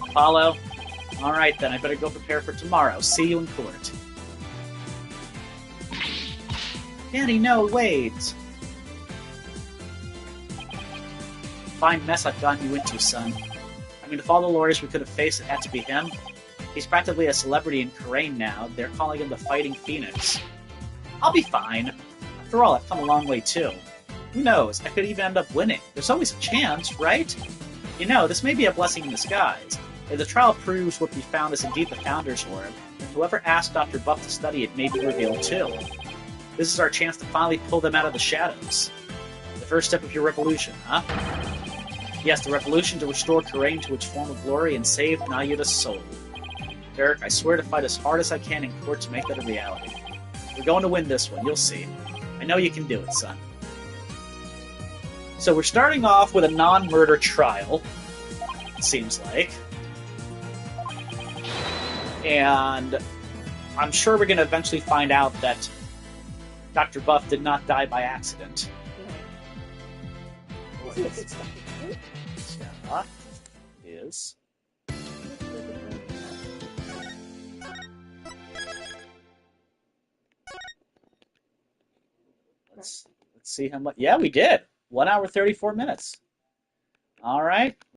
[SPEAKER 1] Apollo? Alright then, I better go prepare for tomorrow. See you in court. Daddy, no, wait. Fine mess I've gotten you into, son. I mean, of all the lawyers we could have faced, it had to be him. He's practically a celebrity in Khura'in now. They're calling him the Fighting Phoenix. I'll be fine. After all, I've come a long way, too. Who knows? I could even end up winning. There's always a chance, right? You know, this may be a blessing in disguise. If the trial proves what we found is indeed the Founder's Orb, then whoever asked Dr. Buff to study it may be revealed, too. This is our chance to finally pull them out of the shadows. The first step of your revolution, huh? Yes, the revolution to restore Khura'in to its former glory and save Nayuta's soul. Dirk, I swear to fight as hard as I can in court to make that a reality. We're going to win this one, you'll see. I know you can do it, son. So we're starting off with a non-murder trial, it seems like. And I'm sure we're going to eventually find out that Dr. Buff did not die by accident.
[SPEAKER 2] Isn't it good stuff?
[SPEAKER 1] Yeah, is. Let's see how much. Yeah, we did. 1 hour 34 minutes. All right.